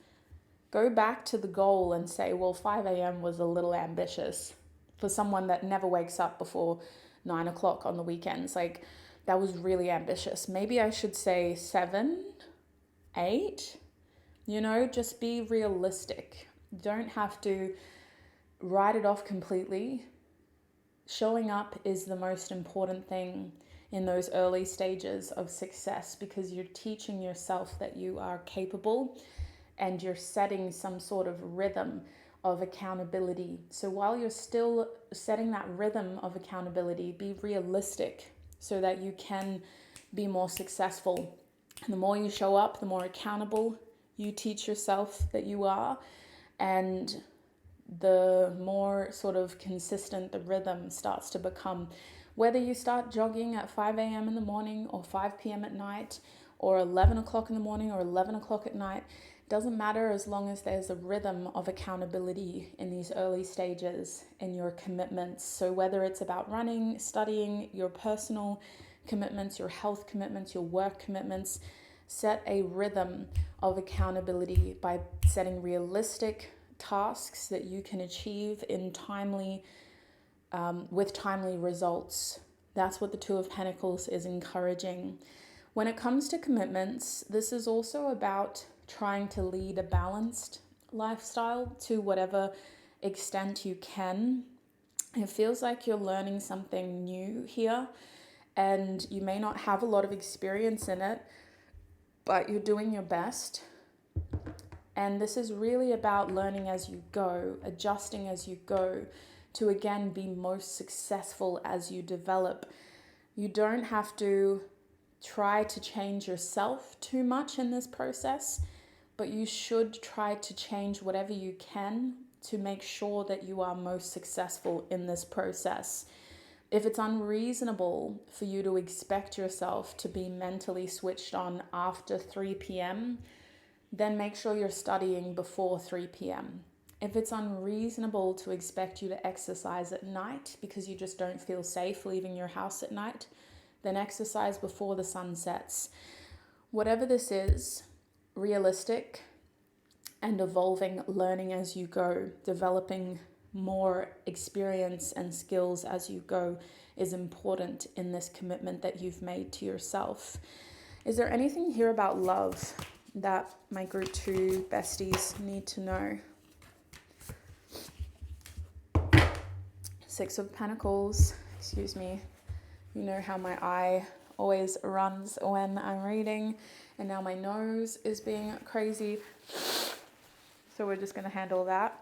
go back to the goal and say, well, 5 a.m. was a little ambitious for someone that never wakes up before 9 o'clock on the weekends. Like, that was really ambitious. Maybe I should say 7, 8, just be realistic. You don't have to write it off completely. Showing up is the most important thing in those early stages of success because you're teaching yourself that you are capable and you're setting some sort of rhythm of accountability. So while you're still setting that rhythm of accountability, be realistic so that you can be more successful. And the more you show up, the more accountable you teach yourself that you are, and the more sort of consistent the rhythm starts to become. Whether you start jogging at 5 a.m. in the morning or 5 p.m. at night or 11 o'clock in the morning or 11 o'clock at night, doesn't matter as long as there's a rhythm of accountability in these early stages in your commitments. So whether it's about running, studying, your personal commitments, your health commitments, your work commitments, set a rhythm of accountability by setting realistic tasks that you can achieve in with timely results. That's what the 2 of Pentacles is encouraging. When it comes to commitments, this is also about trying to lead a balanced lifestyle to whatever extent you can. It feels like you're learning something new here and you may not have a lot of experience in it, but you're doing your best. And this is really about learning as you go, adjusting as you go to again be most successful as you develop. You don't have to try to change yourself too much in this process, but you should try to change whatever you can to make sure that you are most successful in this process. If it's unreasonable for you to expect yourself to be mentally switched on after 3 p.m., then make sure you're studying before 3 p.m. If it's unreasonable to expect you to exercise at night because you just don't feel safe leaving your house at night, then exercise before the sun sets. Whatever this is, realistic and evolving, learning as you go, developing more experience and skills as you go is important in this commitment that you've made to yourself. Is there anything here about love that my group 2 besties need to know? 6 of Pentacles, excuse me. You know how my eye always runs when I'm reading, and now my nose is being crazy. So we're just going to handle that.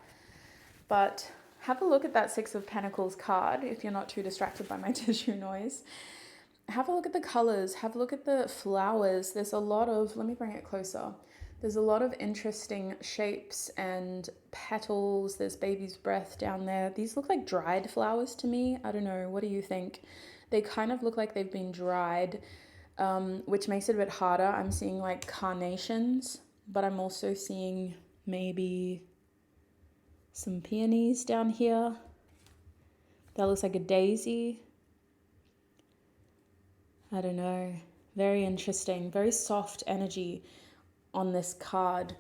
But have a look at that 6 of Pentacles card if you're not too distracted by my tissue noise. Have a look at the colors. Have a look at the flowers. There's a lot of, let me bring it closer. There's a lot of interesting shapes and petals. There's baby's breath down there. These look like dried flowers to me. I don't know. What do you think? They kind of look like they've been dried, which makes it a bit harder. I'm seeing like carnations, but I'm also seeing maybe some peonies down here. That looks like a daisy. I don't know. Very interesting. Very soft energy on this card.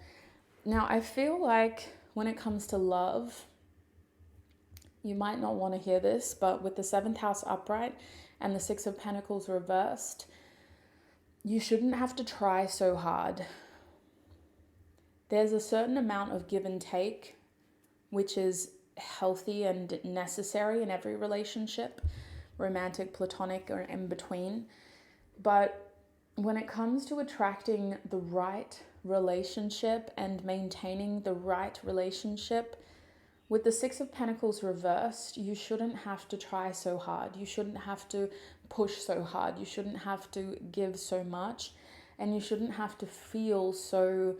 Now, I feel like when it comes to love, you might not want to hear this, but with the 7th house upright and the 6 of Pentacles reversed, you shouldn't have to try so hard. There's a certain amount of give and take, which is healthy and necessary in every relationship, romantic, platonic, or in between. But when it comes to attracting the right relationship and maintaining the right relationship, with the 6 of Pentacles reversed, you shouldn't have to try so hard. You shouldn't have to push so hard. You shouldn't have to give so much. And you shouldn't have to feel so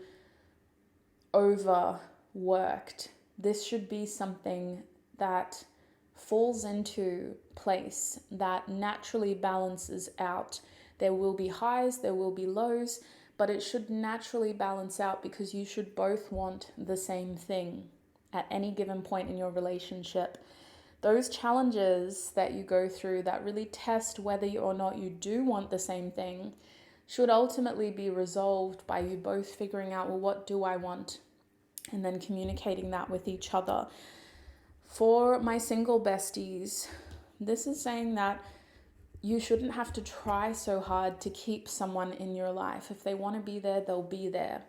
overworked. This should be something that falls into place, that naturally balances out. There will be highs, there will be lows, but it should naturally balance out because you should both want the same thing at any given point in your relationship. Those challenges that you go through that really test whether or not you do want the same thing should ultimately be resolved by you both figuring out, well, what do I want? And then communicating that with each other. For my single besties, this is saying that you shouldn't have to try so hard to keep someone in your life. If they want to be there, they'll be there.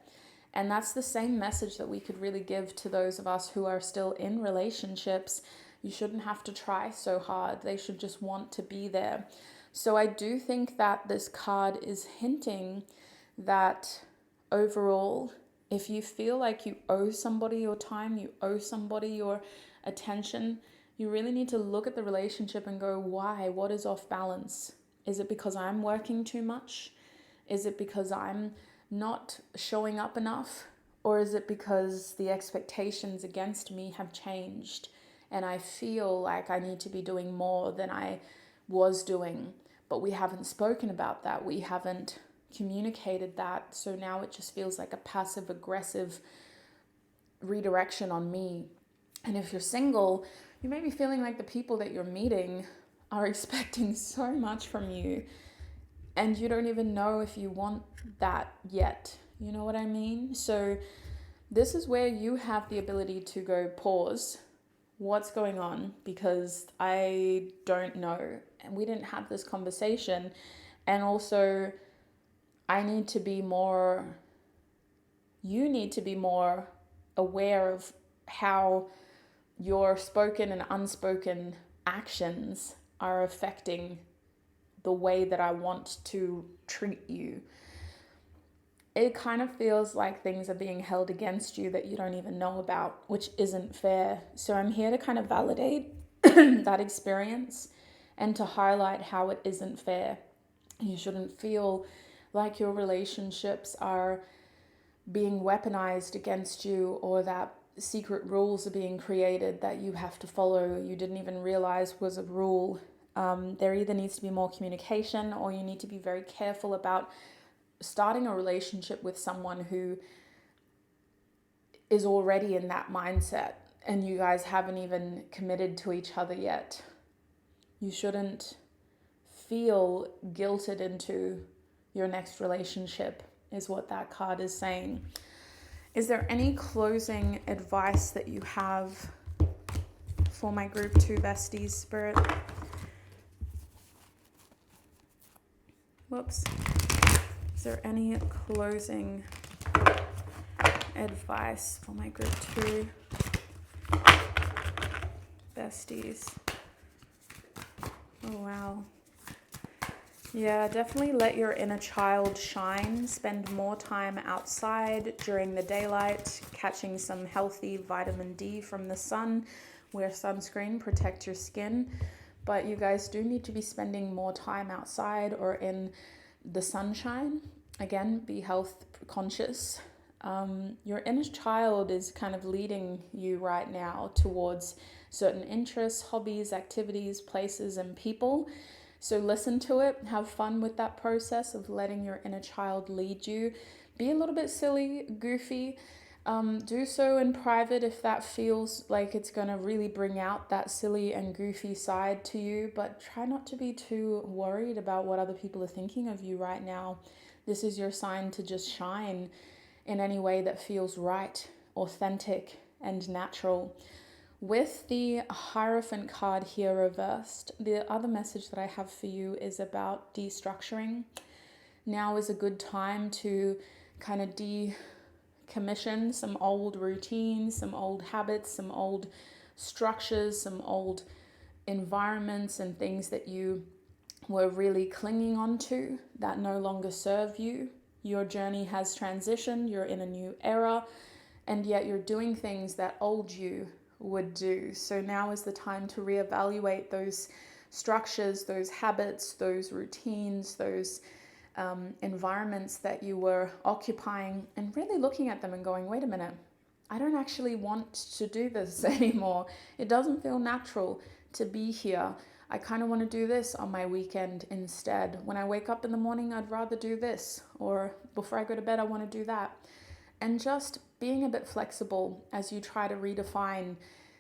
And that's the same message that we could really give to those of us who are still in relationships. You shouldn't have to try so hard. They should just want to be there. So I do think that this card is hinting that overall, if you feel like you owe somebody your time, you owe somebody your attention, you really need to look at the relationship and go, why? What is off balance? Is it because I'm working too much? Is it because I'm not showing up enough? Or is it because the expectations against me have changed and I feel like I need to be doing more than I was doing? But we haven't spoken about that. We haven't communicated that. So now it just feels like a passive aggressive redirection on me. And if you're single, you may be feeling like the people that you're meeting are expecting so much from you and you don't even know if you want that yet. You know what I mean? So this is where you have the ability to go, pause. What's going on? Because I don't know. And we didn't have this conversation. And also, you need to be more aware of how your spoken and unspoken actions are affecting the way that I want to treat you. It kind of feels like things are being held against you that you don't even know about, which isn't fair. So I'm here to kind of validate that experience and to highlight how it isn't fair. You shouldn't feel like your relationships are being weaponized against you, or that secret rules are being created that you have to follow, you didn't even realize was a rule. There either needs to be more communication, or you need to be very careful about starting a relationship with someone who is already in that mindset and you guys haven't even committed to each other yet. You shouldn't feel guilted into your next relationship, is what that card is saying. Is there any closing advice that you have for my group 2 besties, Spirit? Whoops. Is there any closing advice for my group 2 besties? Oh, wow. Yeah, definitely let your inner child shine. Spend more time outside during the daylight, catching some healthy vitamin D from the sun. Wear sunscreen, protect your skin. But you guys do need to be spending more time outside or in the sunshine. Again, be health conscious. Your inner child is kind of leading you right now towards certain interests, hobbies, activities, places, and people. So listen to it, have fun with that process of letting your inner child lead you. Be a little bit silly, goofy. Do so in private if that feels like it's going to really bring out that silly and goofy side to you. But try not to be too worried about what other people are thinking of you right now. This is your sign to just shine in any way that feels right, authentic, and natural. With the Hierophant card here reversed, the other message that I have for you is about destructuring. Now is a good time to kind of decommission some old routines, some old habits, some old structures, some old environments and things that you were really clinging on to that no longer serve you. Your journey has transitioned, you're in a new era, and yet you're doing things that old you would do. So now is the time to reevaluate those structures, those habits, those routines, those environments that you were occupying, and really looking at them and going, wait a minute, I don't actually want to do this anymore. It doesn't feel natural to be here. I kind of want to do this on my weekend instead. When I wake up in the morning, I'd rather do this. Or before I go to bed, I want to do that. And just being a bit flexible as you try to redefine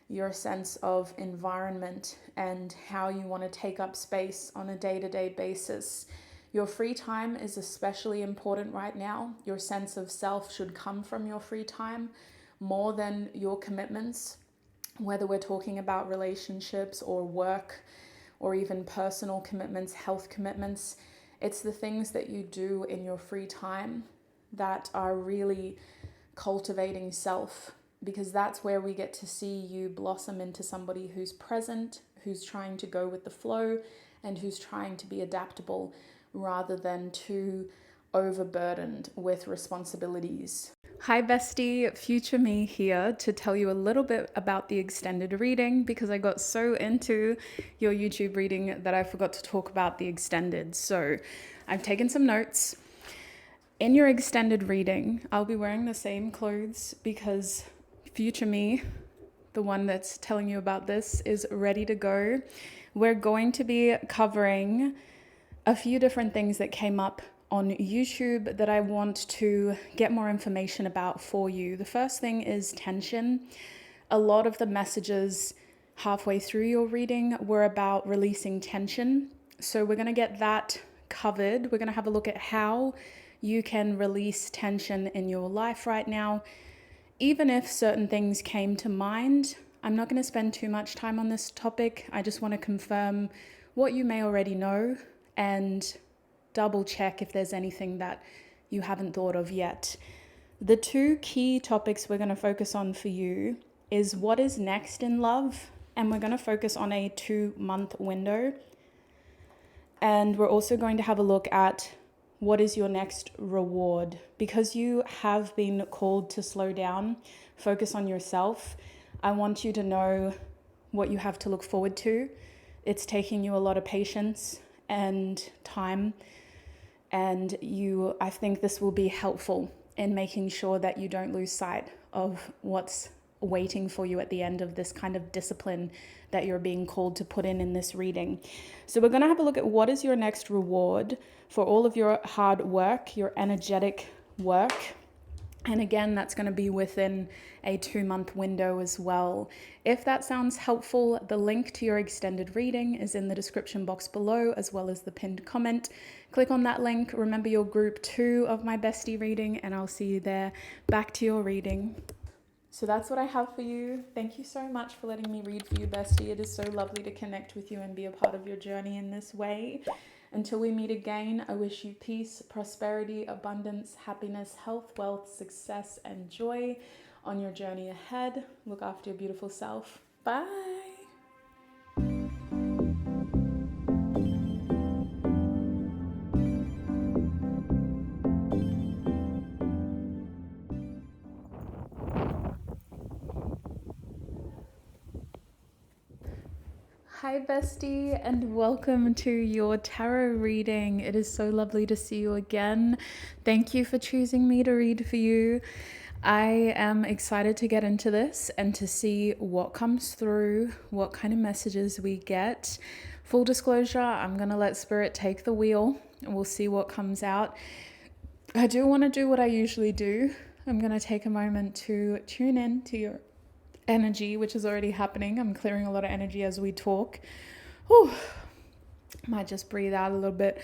your sense of environment and how you want to take up space on a day-to-day basis. Your free time is especially important right now. Your sense of self should come from your free time more than your commitments, whether we're talking about relationships or work or even personal commitments, health commitments. It's the things that you do in your free time that are really cultivating self, because that's where we get to see you blossom into somebody who's present, who's trying to go with the flow, and who's trying to be adaptable rather than too overburdened with responsibilities. Hi bestie, future me here to tell you a little bit about the extended reading, because I got so into your YouTube reading that I forgot to talk about the extended. So I've taken some notes. In your extended reading, I'll be wearing the same clothes because future me, the one that's telling you about this, is ready to go. We're going to be covering a few different things that came up on YouTube that I want to get more information about for you. The first thing is tension. A lot of the messages halfway through your reading were about releasing tension. So we're going to get that covered. We're going to have a look at how you can release tension in your life right now. Even if certain things came to mind, I'm not going to spend too much time on this topic. I just want to confirm what you may already know and double check if there's anything that you haven't thought of yet. The two key topics we're going to focus on for you is what is next in love, and we're going to focus on a 2-month window. And we're also going to have a look at what is your next reward? Because you have been called to slow down, focus on yourself. I want you to know what you have to look forward to. It's taking you a lot of patience and time. And I think this will be helpful in making sure that you don't lose sight of what's waiting for you at the end of this kind of discipline that you're being called to put in this reading. So we're going to have a look at what is your next reward for all of your hard work, your energetic work. And again, that's going to be within a 2-month window as well. If that sounds helpful, the link to your extended reading is in the description box below, as well as the pinned comment. Click on that link. Remember your group 2 of my bestie reading, and I'll see you there. Back to your reading. So that's what I have for you. Thank you so much for letting me read for you, bestie. It is so lovely to connect with you and be a part of your journey in this way. Until we meet again, I wish you peace, prosperity, abundance, happiness, health, wealth, success, and joy on your journey ahead. Look after your beautiful self. Bye. Hi bestie, and welcome to your tarot reading. It is so lovely to see you again. Thank you for choosing me to read for you. I am excited to get into this and to see what comes through, what kind of messages we get. Full disclosure, I'm going to let Spirit take the wheel and we'll see what comes out. I do want to do what I usually do. I'm going to take a moment to tune in to your energy, which is already happening. I'm clearing a lot of energy as we talk. Whew. Might just breathe out a little bit.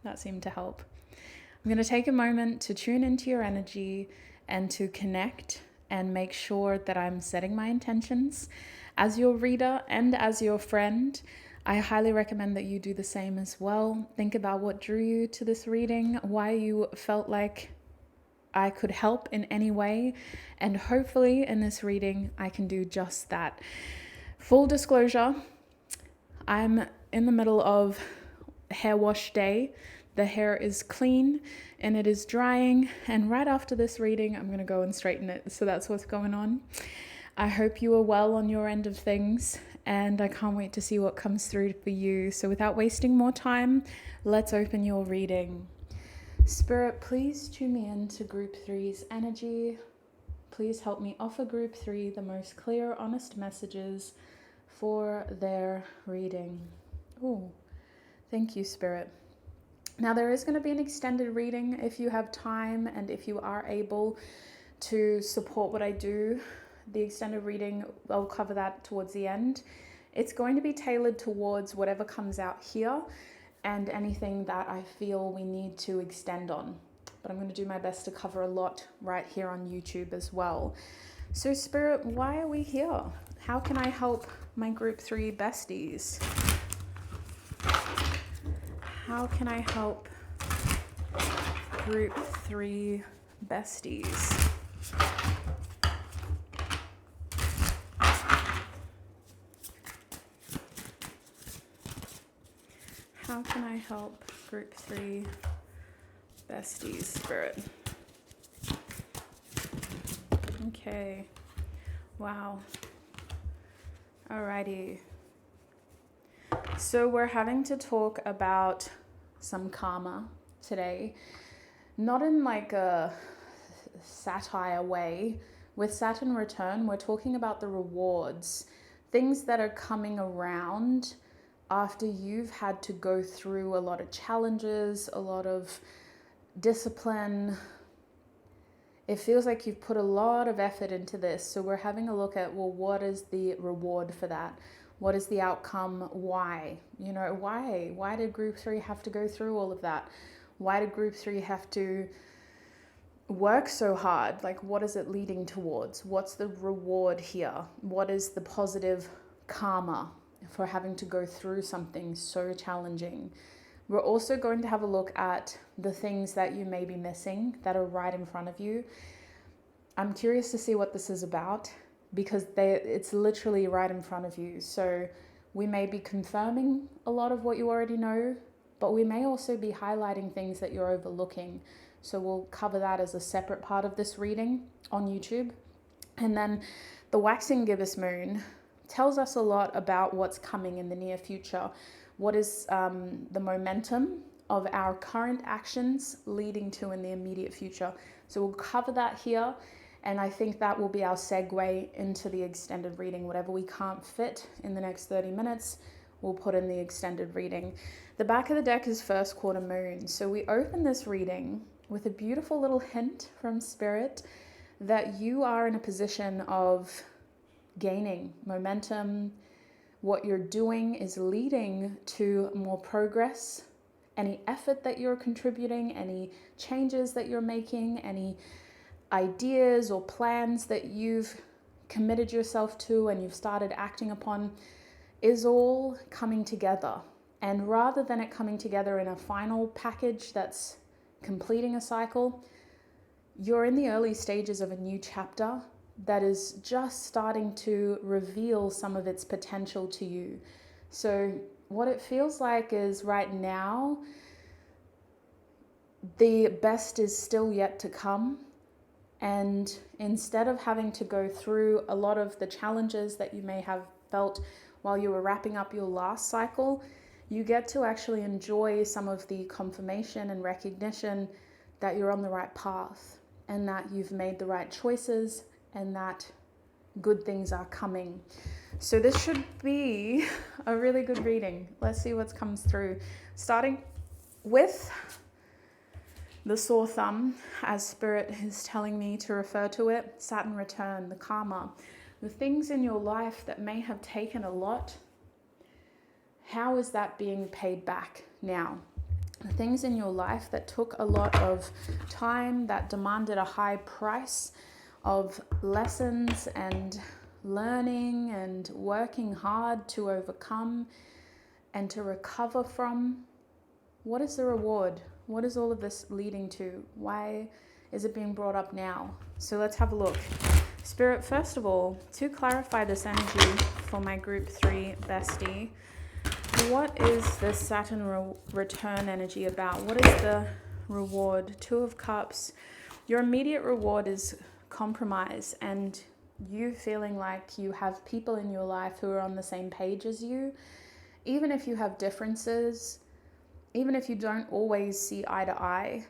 That seemed to help. I'm going to take a moment to tune into your energy and to connect and make sure that I'm setting my intentions. As your reader and as your friend, I highly recommend that you do the same as well. Think about what drew you to this reading, why you felt like I could help in any way, and hopefully in this reading I can do just that. Full disclosure, I'm in the middle of hair wash day. The hair is clean and it is drying, and right after this reading I'm going to go and straighten it. So that's what's going on. I hope you are well on your end of things, and I can't wait to see what comes through for you. So without wasting more time, let's open your reading. Spirit, please tune me into Group 3's energy. Please help me offer Group 3 the most clear, honest messages for their reading. Oh, thank you, Spirit. Now, there is going to be an extended reading if you have time and if you are able to support what I do. The extended reading, I'll cover that towards the end. It's going to be tailored towards whatever comes out here and anything that I feel we need to extend on. But I'm going to do my best to cover a lot right here on YouTube as well. So Spirit, why are we here? How can I help my Group 3 besties? How can I help Group 3 besties? How can I help Group 3 besties, Spirit? Okay. Wow. Alrighty. So we're having to talk about some karma today. Not in like a satire way. With Saturn return, we're talking about the rewards. Things that are coming around after you've had to go through a lot of challenges, a lot of discipline. It feels like you've put a lot of effort into this. So we're having a look at, well, what is the reward for that? What is the outcome? Why? You know, why? Why did Group 3 have to go through all of that? Why did Group 3 have to work so hard? Like, what is it leading towards? What's the reward here? What is the positive karma for having to go through something so challenging? We're also going to have a look at the things that you may be missing that are right in front of you. I'm curious to see what this is about because it's literally right in front of you. So we may be confirming a lot of what you already know, but we may also be highlighting things that you're overlooking. So we'll cover that as a separate part of this reading on YouTube. And then the waxing gibbous moon tells us a lot about what's coming in the near future. What is the momentum of our current actions leading to in the immediate future? So we'll cover that here, and I think that will be our segue into the extended reading. Whatever we can't fit in the next 30 minutes, we'll put in the extended reading. The back of the deck is first quarter moon. So we open this reading with a beautiful little hint from Spirit that you are in a position of gaining momentum. What you're doing is leading to more progress. Any effort that you're contributing, any changes that you're making, any ideas or plans that you've committed yourself to and you've started acting upon, is all coming together. And rather than it coming together in a final package that's completing a cycle, you're in the early stages of a new chapter that is just starting to reveal some of its potential to you. So what it feels like is right now, the best is still yet to come. And instead of having to go through a lot of the challenges that you may have felt while you were wrapping up your last cycle, you get to actually enjoy some of the confirmation and recognition that you're on the right path and that you've made the right choices and that good things are coming. So this should be a really good reading. Let's see what comes through. Starting with the sore thumb, as Spirit is telling me to refer to it, Saturn return, the karma, the things in your life that may have taken a lot. How is that being paid back now? The things in your life that took a lot of time, that demanded a high price of lessons and learning and working hard to overcome and to recover from. What is the reward? What is all of this leading to? Why is it being brought up now? So let's have a look. Spirit, first of all, to clarify this energy for my group 3 bestie, what is this Saturn return energy about? What is the reward? 2 of Cups. Your immediate reward is compromise and you feeling like you have people in your life who are on the same page as you. Even if you have differences, even if you don't always see eye to eye,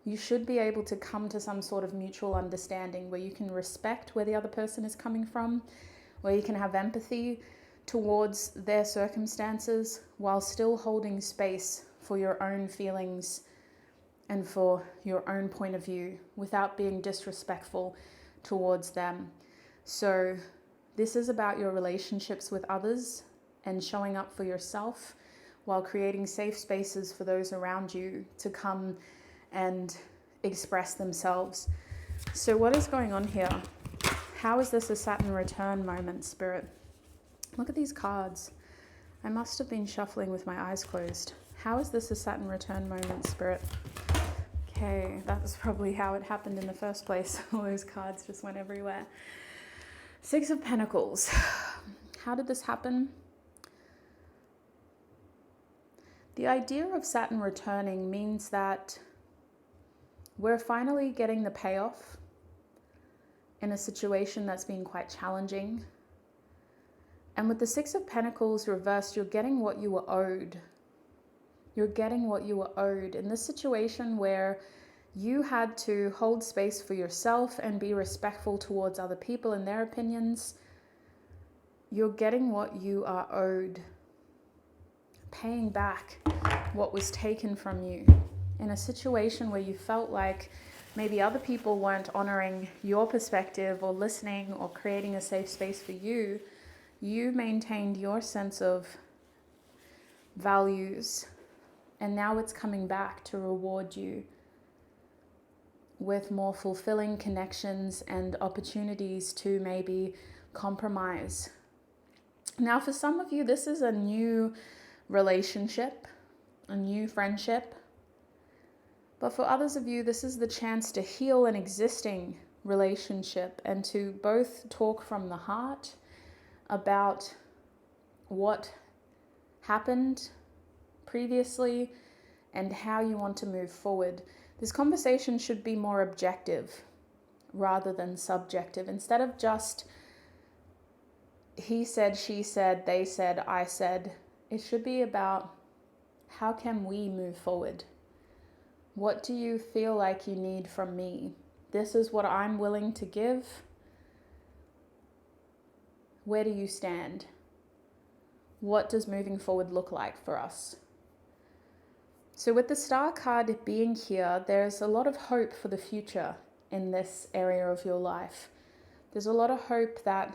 you should be able to come to some sort of mutual understanding where you can respect where the other person is coming from, where you can have empathy towards their circumstances while still holding space for your own feelings and for your own point of view without being disrespectful towards them. So this is about your relationships with others and showing up for yourself while creating safe spaces for those around you to come and express themselves. So what is going on here? How is this a Saturn return moment, Spirit? Look at these cards. I must have been shuffling with my eyes closed. How is this a Saturn return moment, Spirit? Okay, that was probably how it happened in the first place. All those cards just went everywhere. 6 of Pentacles. How did this happen? The idea of Saturn returning means that we're finally getting the payoff in a situation that's been quite challenging. And with the 6 of Pentacles reversed, you're getting what you were owed. You're getting what you were owed. In this situation where you had to hold space for yourself and be respectful towards other people and their opinions, you're getting what you are owed. Paying back what was taken from you. In a situation where you felt like maybe other people weren't honoring your perspective or listening or creating a safe space for you, you maintained your sense of values, and now it's coming back to reward you with more fulfilling connections and opportunities to maybe compromise. Now, for some of you, this is a new relationship, a new friendship. But for others of you, this is the chance to heal an existing relationship and to both talk from the heart about what happened previously and how you want to move forward. This conversation should be more objective rather than subjective. Instead of just he said, she said, they said, I said, it should be about how can we move forward? What do you feel like you need from me? This is what I'm willing to give. Where do you stand? What does moving forward look like for us? So with the Star card being here, there's a lot of hope for the future in this area of your life. There's a lot of hope that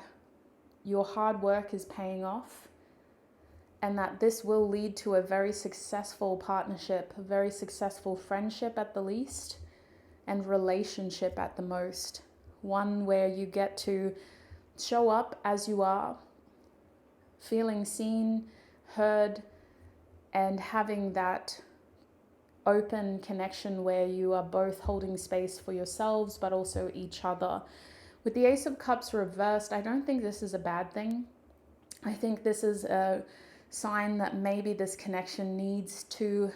your hard work is paying off and that this will lead to a very successful partnership, a very successful friendship at the least, and relationship at the most. One where you get to show up as you are, feeling seen, heard, and having that open connection where you are both holding space for yourselves but also each other. With the Ace of Cups reversed, I don't think this is a bad thing. I think this is a sign that maybe this connection needs to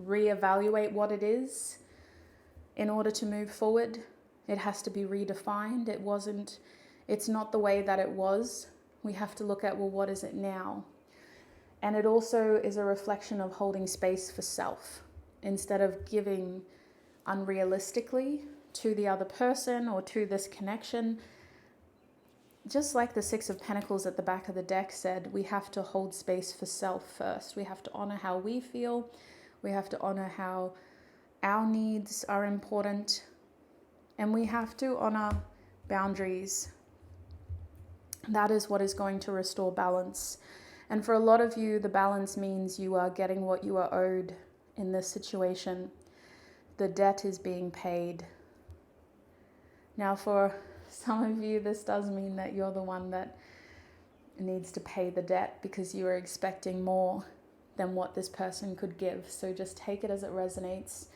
reevaluate what it is in order to move forward. It has to be redefined. It's not the way that it was. We have to look at, well, what is it now? And it also is a reflection of holding space for self instead of giving unrealistically to the other person or to this connection. Just like the Six of Pentacles at the back of the deck said, we have to hold space for self first. We have to honor how we feel. We have to honor how our needs are important. And we have to honor boundaries. That is what is going to restore balance. And for a lot of you, the balance means you are getting what you are owed in this situation. The debt is being paid. Now, for some of you, this does mean that you're the one that needs to pay the debt because you are expecting more than what this person could give. So just take it as it resonates.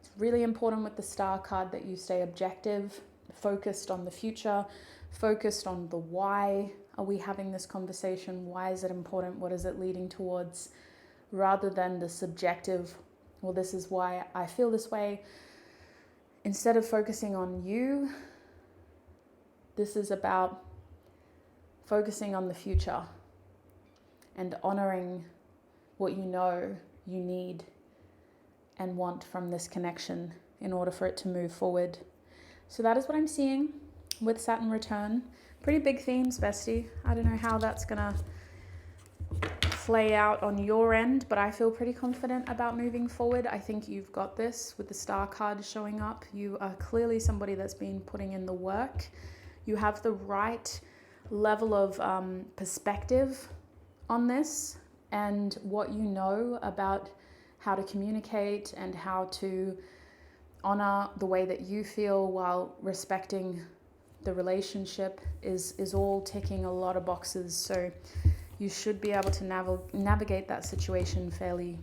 It's really important with the Star card that you stay objective, focused on the future, focused on the why. Are we having this conversation? Why is it important? What is it leading towards? Rather than the subjective, well, this is why I feel this way. Instead of focusing on you, this is about focusing on the future and honoring what you know you need and want from this connection in order for it to move forward. So that is what I'm seeing with Saturn return. Pretty big themes, bestie. I don't know how that's gonna play out on your end, but I feel pretty confident about moving forward. I think you've got this with the Star card showing up. You are clearly somebody that's been putting in the work. You have the right level of perspective on this and what you know about how to communicate and how to honor the way that you feel while respecting the relationship is all ticking a lot of boxes. So you should be able to navigate that situation fairly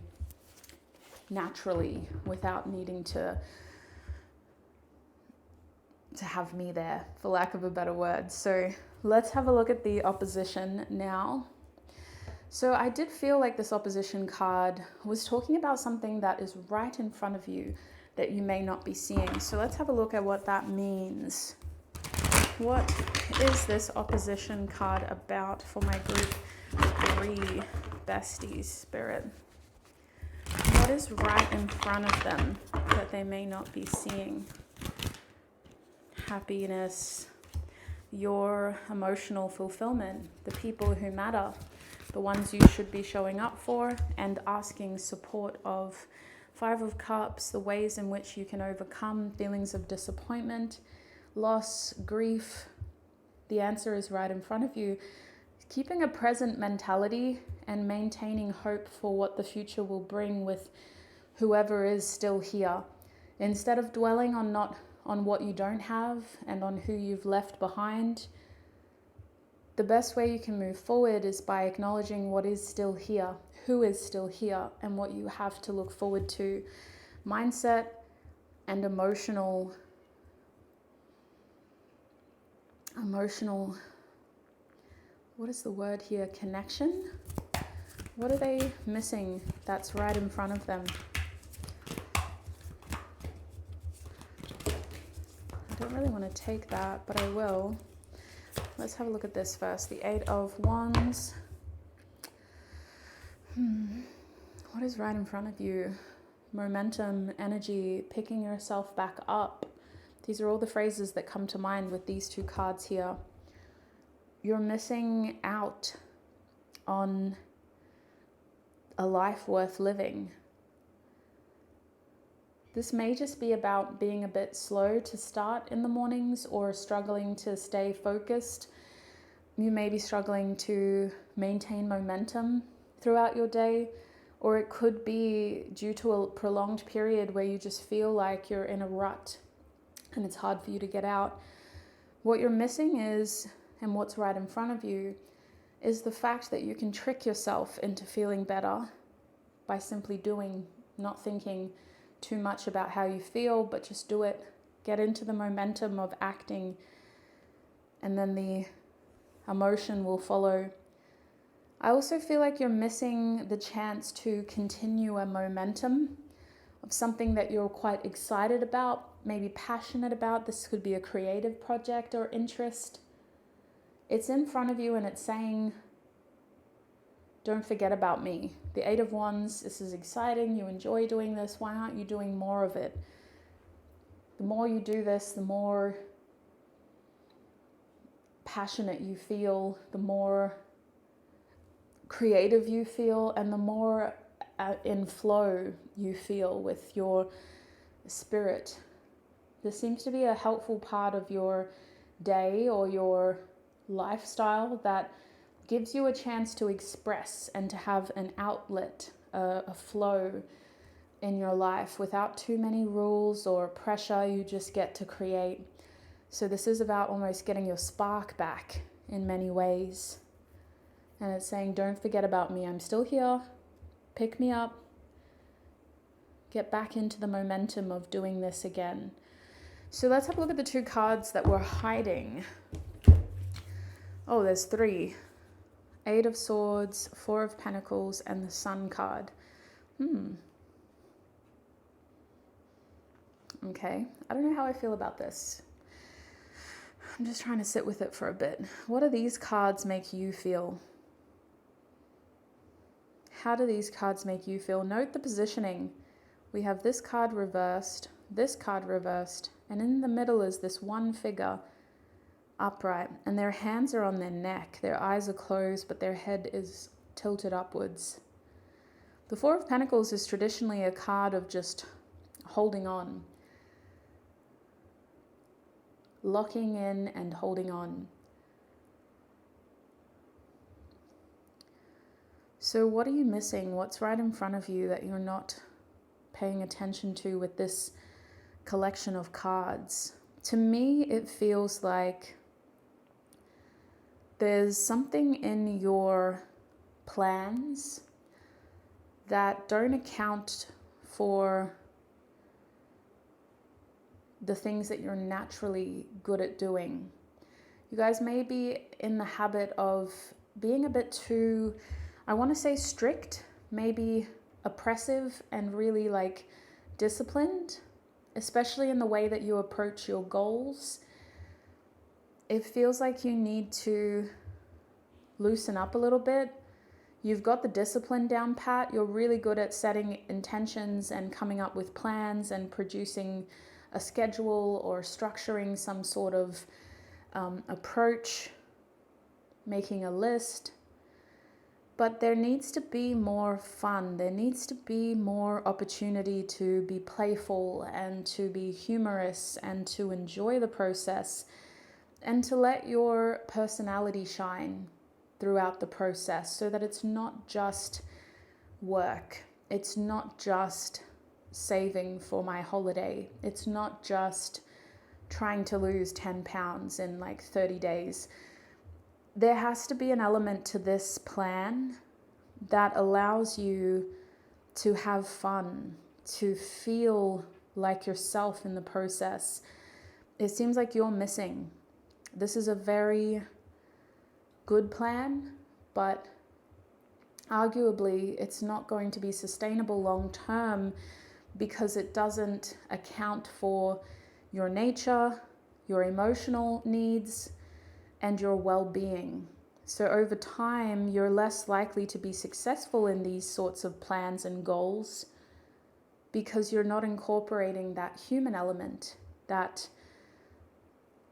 naturally without needing to have me there, for lack of a better word. So let's have a look at the opposition now. So I did feel like this opposition card was talking about something that is right in front of you that you may not be seeing. So let's have a look at what that means. What is this opposition card about for my group 3 besties, Spirit? What is right in front of them that they may not be seeing? Happiness, your emotional fulfillment, the people who matter, the ones you should be showing up for and asking support of. 5 of Cups, the ways in which you can overcome feelings of disappointment, loss, grief. The answer is right in front of you. Keeping a present mentality and maintaining hope for what the future will bring with whoever is still here. Instead of dwelling on what you don't have and on who you've left behind, the best way you can move forward is by acknowledging what is still here, who is still here, and what you have to look forward to. Mindset and emotional, what is the word here? Connection? What are they missing that's right in front of them? I don't really want to take that, but I will. Let's have a look at this first. The 8 of Wands. What is right in front of you? Momentum, energy, picking yourself back up. These are all the phrases that come to mind with these 2 cards here. You're missing out on a life worth living. This may just be about being a bit slow to start in the mornings or struggling to stay focused. You may be struggling to maintain momentum throughout your day, or it could be due to a prolonged period where you just feel like you're in a rut and it's hard for you to get out. What you're missing is, and what's right in front of you, is the fact that you can trick yourself into feeling better by simply doing, not thinking too much about how you feel, but just do it. Get into the momentum of acting, and then the emotion will follow. I also feel like you're missing the chance to continue a momentum of something that you're quite excited about, maybe passionate about. This could be a creative project or interest. It's in front of you and it's saying, don't forget about me. The Eight of Wands, this is exciting. You enjoy doing this. Why aren't you doing more of it? The more you do this, the more passionate you feel, the more creative you feel, and the more in flow you feel with your spirit. This seems to be a helpful part of your day or your lifestyle that gives you a chance to express and to have an outlet, a flow in your life without too many rules or pressure. You just get to create. So this is about almost getting your spark back in many ways. And it's saying, don't forget about me. I'm still here. Pick me up. Get back into the momentum of doing this again. So let's have a look at the two cards that were hiding. Oh, there's three. Eight of Swords, Four of Pentacles, and the Sun card. Okay, I don't know how I feel about this. I'm just trying to sit with it for a bit. What do these cards make you feel? How do these cards make you feel? Note the positioning. We have this card reversed, and in the middle is this one figure upright, and their hands are on their neck. Their eyes are closed, but their head is tilted upwards. The Four of Pentacles is traditionally a card of just holding on, locking in and holding on. So what are you missing? What's right in front of you that you're not paying attention to with this collection of cards? To me, it feels like there's something in your plans that don't account for the things that you're naturally good at doing. You guys may be in the habit of being a bit too, I want to say strict, maybe oppressive, and really like disciplined, especially in the way that you approach your goals. It feels like you need to loosen up a little bit. You've got the discipline down pat. You're really good at setting intentions and coming up with plans and producing a schedule or structuring some sort of approach, making a list. But there needs to be more fun. There needs to be more opportunity to be playful and to be humorous and to enjoy the process and to let your personality shine throughout the process so that it's not just work. It's not just saving for my holiday. It's not just trying to lose 10 pounds in like 30 days. There has to be an element to this plan that allows you to have fun, to feel like yourself in the process. It seems like you're missing. This is a very good plan, but arguably it's not going to be sustainable long term because it doesn't account for your nature, your emotional needs, and your well-being. So over time, you're less likely to be successful in these sorts of plans and goals because you're not incorporating that human element, that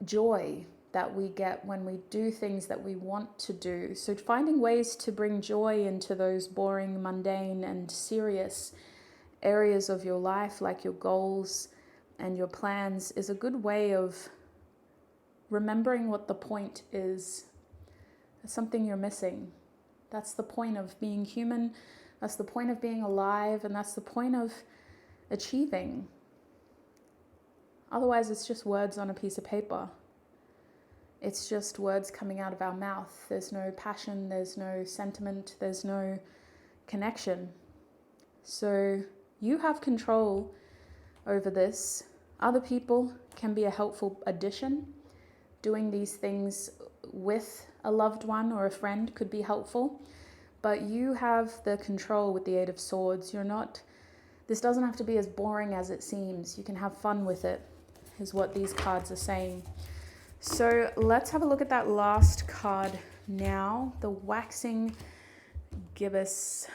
joy that we get when we do things that we want to do. So finding ways to bring joy into those boring, mundane, and serious areas of your life, like your goals and your plans, is a good way of remembering what the point is. That's something you're missing. That's the point of being human. That's the point of being alive. And that's the point of achieving. Otherwise, it's just words on a piece of paper. It's just words coming out of our mouth. There's no passion, there's no sentiment, there's no connection. So you have control over this. Other people can be a helpful addition. Doing these things with a loved one or a friend could be helpful, but you have the control with the Eight of Swords. This doesn't have to be as boring as it seems. You can have fun with it, is what these cards are saying. So let's have a look at that last card now, the Waxing Gibbous.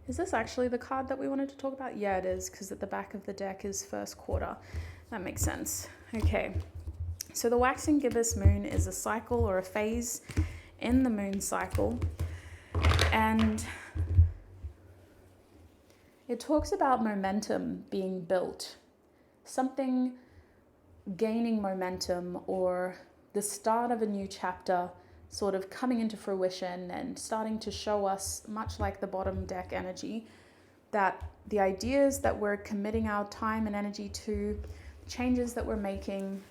Is this actually the card that we wanted to talk about? Yeah, it is, because at the back of the deck is first quarter. That makes sense. Okay, so the waxing gibbous moon is a cycle or a phase in the moon cycle. And it talks about momentum being built. Something gaining momentum, or the start of a new chapter sort of coming into fruition and starting to show us, much like the bottom deck energy, that the ideas that we're committing our time and energy to, the changes that we're making,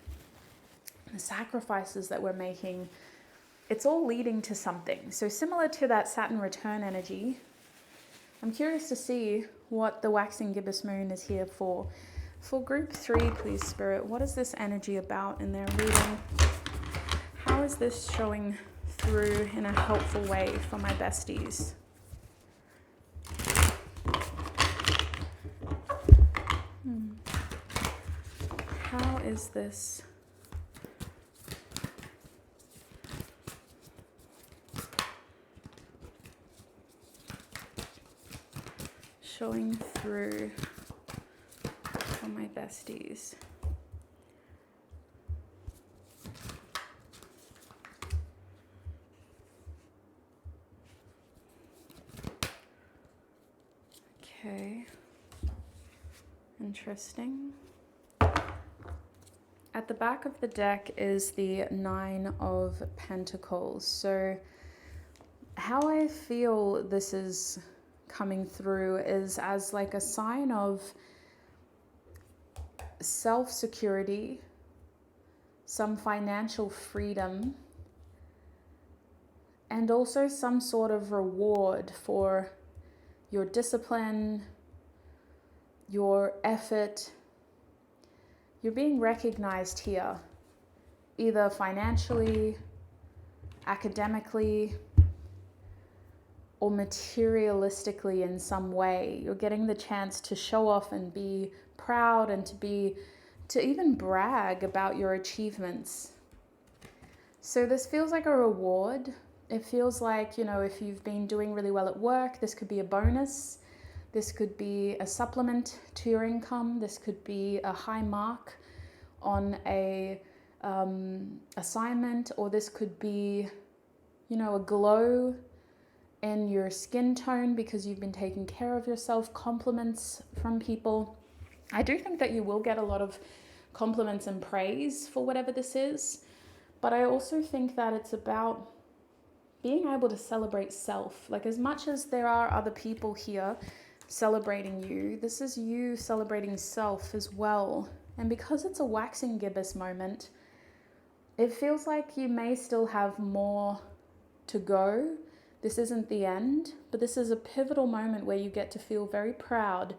the sacrifices that we're making, it's all leading to something. So similar to that Saturn return energy, I'm curious to see what the waxing gibbous moon is here for. For group 3, please, Spirit, what is this energy about in their reading? How is this showing through in a helpful way for my besties? How is this showing through for my besties? Okay, interesting. At the back of the deck is the Nine of Pentacles. So how I feel this is coming through is as like a sign of self-security, some financial freedom, and also some sort of reward for your discipline, your effort. You're being recognized here, either financially, academically, or materialistically in some way. You're getting the chance to show off and be proud and to even brag about your achievements. So this feels like a reward. It feels like, if you've been doing really well at work, this could be a bonus. This could be a supplement to your income. This could be a high mark on a assignment, or this could be, a glow in your skin tone because you've been taking care of yourself, compliments from people. I do think that you will get a lot of compliments and praise for whatever this is, but I also think that it's about being able to celebrate self. Like, as much as there are other people here celebrating you, this is you celebrating self as well. And because it's a waxing gibbous moment, it feels like you may still have more to go. This isn't the end, but this is a pivotal moment where you get to feel very proud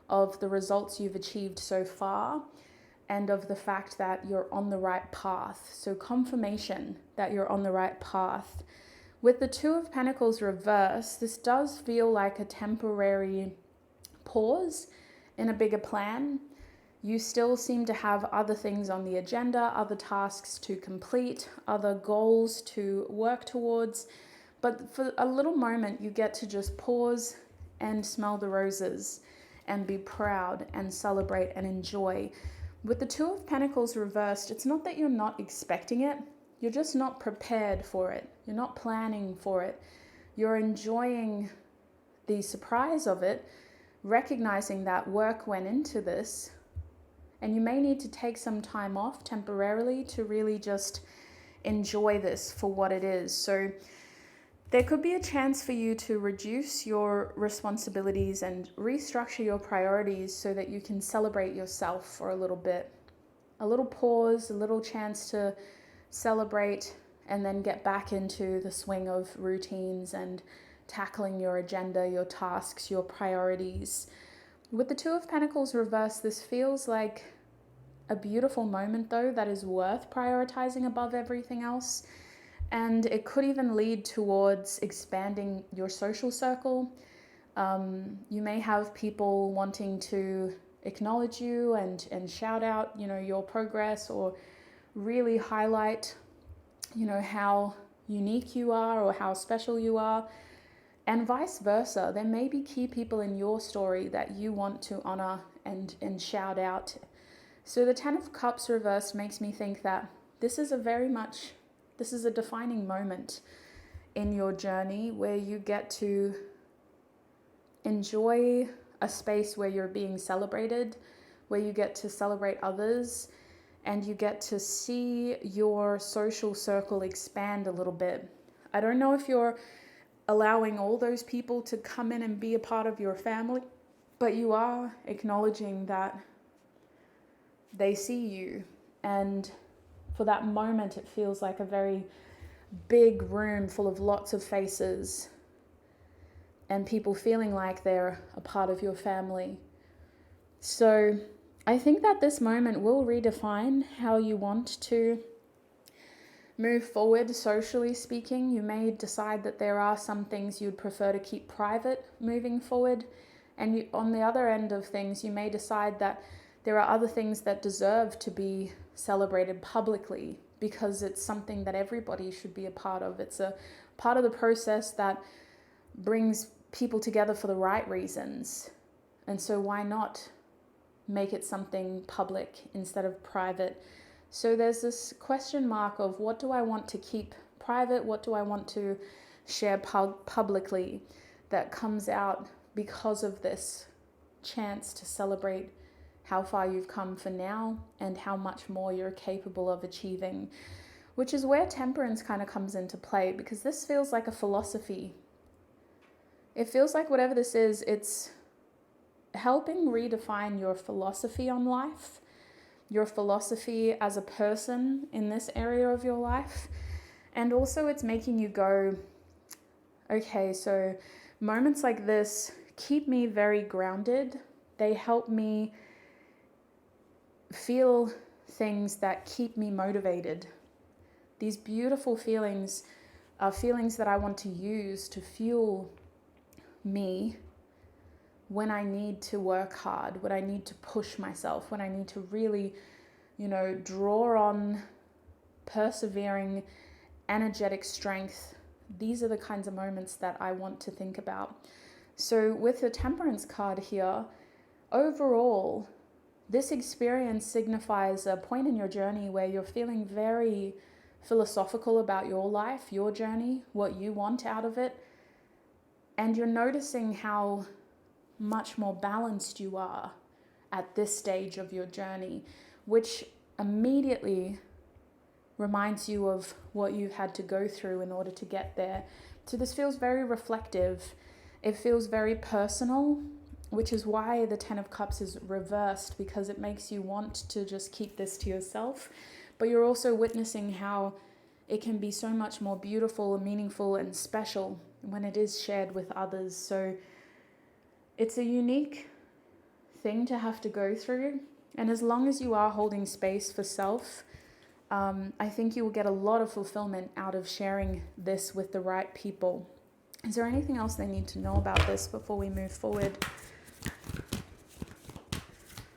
of the results you've achieved so far and of the fact that you're on the right path. So confirmation that you're on the right path. With the Two of Pentacles reversed, this does feel like a temporary pause in a bigger plan. You still seem to have other things on the agenda, other tasks to complete, other goals to work towards. But for a little moment, you get to just pause and smell the roses and be proud and celebrate and enjoy. With the Two of Pentacles reversed, it's not that you're not expecting it. You're just not prepared for it. You're not planning for it. You're enjoying the surprise of it, recognizing that work went into this, and you may need to take some time off temporarily to really just enjoy this for what it is. So there could be a chance for you to reduce your responsibilities and restructure your priorities so that you can celebrate yourself for a little bit. a little pause, a little chance to celebrate, and then get back into the swing of routines and tackling your agenda, your tasks, your priorities. With the Two of Pentacles reversed, this feels like a beautiful moment though that is worth prioritizing above everything else. And it could even lead towards expanding your social circle. You may have people wanting to acknowledge you and shout out, your progress, or really highlight, how unique you are or how special you are. And vice versa. There may be key people in your story that you want to honor and shout out. So the Ten of Cups reversed makes me think that this is a defining moment in your journey where you get to enjoy a space where you're being celebrated, where you get to celebrate others, and you get to see your social circle expand a little bit. I don't know if you're allowing all those people to come in and be a part of your family, but you are acknowledging that they see you. And for that moment, it feels like a very big room full of lots of faces and people feeling like they're a part of your family. So I think that this moment will redefine how you want to move forward socially speaking. You may decide that there are some things you'd prefer to keep private moving forward. And on the other end of things, you may decide that there are other things that deserve to be celebrated publicly because it's something that everybody should be a part of. It's a part of the process that brings people together for the right reasons. And so why not make it something public instead of private? So there's this question mark of what do I want to keep private? What do I want to share publicly that comes out because of this chance to celebrate how far you've come for now and how much more you're capable of achieving, which is where temperance kind of comes into play, because this feels like a philosophy. It feels like whatever this is, it's helping redefine your philosophy on life, your philosophy as a person in this area of your life. And also it's making you go, okay, so moments like this keep me very grounded. They help me feel things that keep me motivated. These beautiful feelings are feelings that I want to use to fuel me when I need to work hard, when I need to push myself, when I need to really, draw on persevering, energetic strength. These are the kinds of moments that I want to think about. So with the Temperance card here, overall, this experience signifies a point in your journey where you're feeling very philosophical about your life, your journey, what you want out of it. And you're noticing how much more balanced you are at this stage of your journey, which immediately reminds you of what you've had to go through in order to get there. So this feels very reflective. It feels very personal, which is why the Ten of Cups is reversed, because it makes you want to just keep this to yourself. But you're also witnessing how it can be so much more beautiful, meaningful, and special when it is shared with others. So it's a unique thing to have to go through. And as long as you are holding space for self, I think you will get a lot of fulfillment out of sharing this with the right people. Is there anything else they need to know about this before we move forward?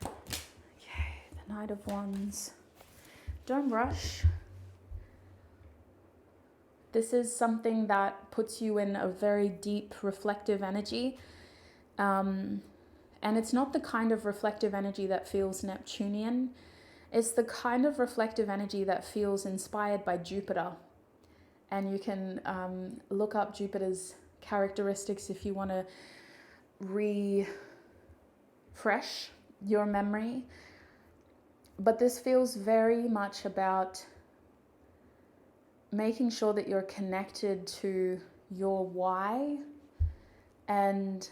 Okay, the Knight of Wands. Don't rush. This is something that puts you in a very deep, reflective energy. And it's not the kind of reflective energy that feels Neptunian. It's the kind of reflective energy that feels inspired by Jupiter. And you can look up Jupiter's characteristics if you want to refresh your memory. But this feels very much about making sure that you're connected to your why, and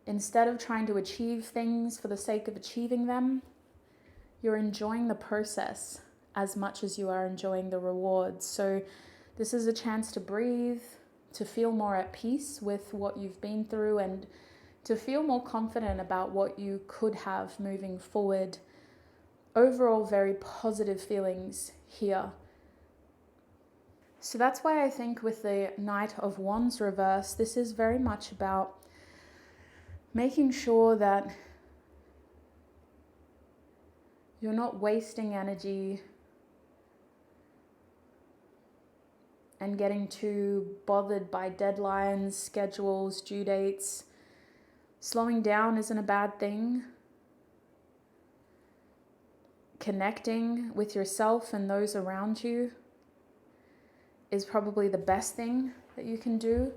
instead of trying to achieve things for the sake of achieving them, you're enjoying the process as much as you are enjoying the rewards. So this is a chance to breathe, to feel more at peace with what you've been through, and to feel more confident about what you could have moving forward. Overall, very positive feelings here. So that's why I think with the Knight of Wands reverse, this is very much about making sure that you're not wasting energy and getting too bothered by deadlines, schedules, due dates. Slowing down isn't a bad thing. Connecting with yourself and those around you is probably the best thing that you can do.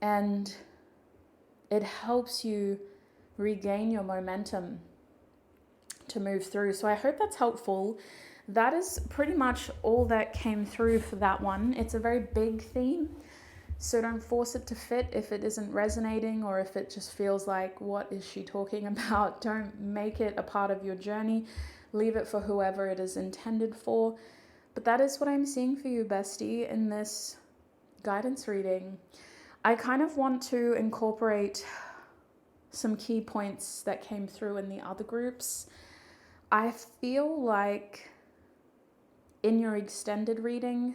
And it helps you regain your momentum to move through. So I hope that's helpful. That is pretty much all that came through for that one. It's a very big theme, so don't force it to fit if it isn't resonating, or if it just feels like, what is she talking about? Don't make it a part of your journey. Leave it for whoever it is intended for. But that is what I'm seeing for you, bestie, in this guidance reading. I kind of want to incorporate some key points that came through in the other groups. I feel like in your extended reading,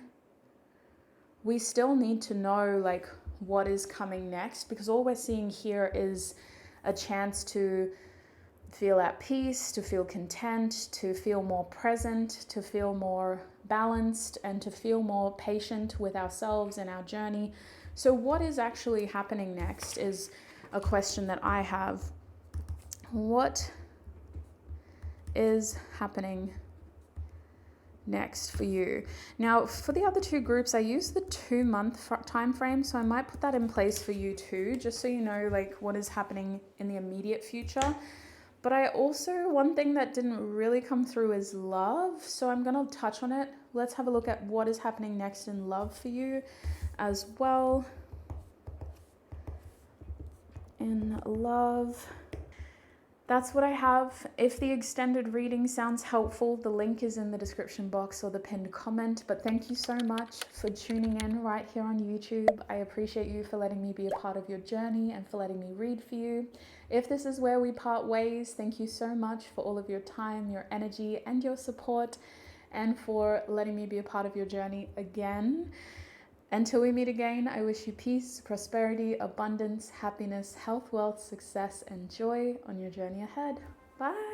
we still need to know like what is coming next, because all we're seeing here is a chance to feel at peace, to feel content, to feel more present, to feel more balanced, and to feel more patient with ourselves and our journey. So what is actually happening next is a question that I have. What is happening next for you? Now, for the other two groups, I use the 2-month time frame, so I might put that in place for you too, just so you know like what is happening in the immediate future. But I also, one thing that didn't really come through is love, so I'm going to touch on it. Let's have a look at what is happening next in love for you as well. In love, that's what I have. If the extended reading sounds helpful, the link is in the description box or the pinned comment. But thank you so much for tuning in right here on YouTube. I appreciate you for letting me be a part of your journey and for letting me read for you. If this is where we part ways, thank you so much for all of your time, your energy, and your support, and for letting me be a part of your journey again. Until we meet again, I wish you peace, prosperity, abundance, happiness, health, wealth, success, and joy on your journey ahead. Bye.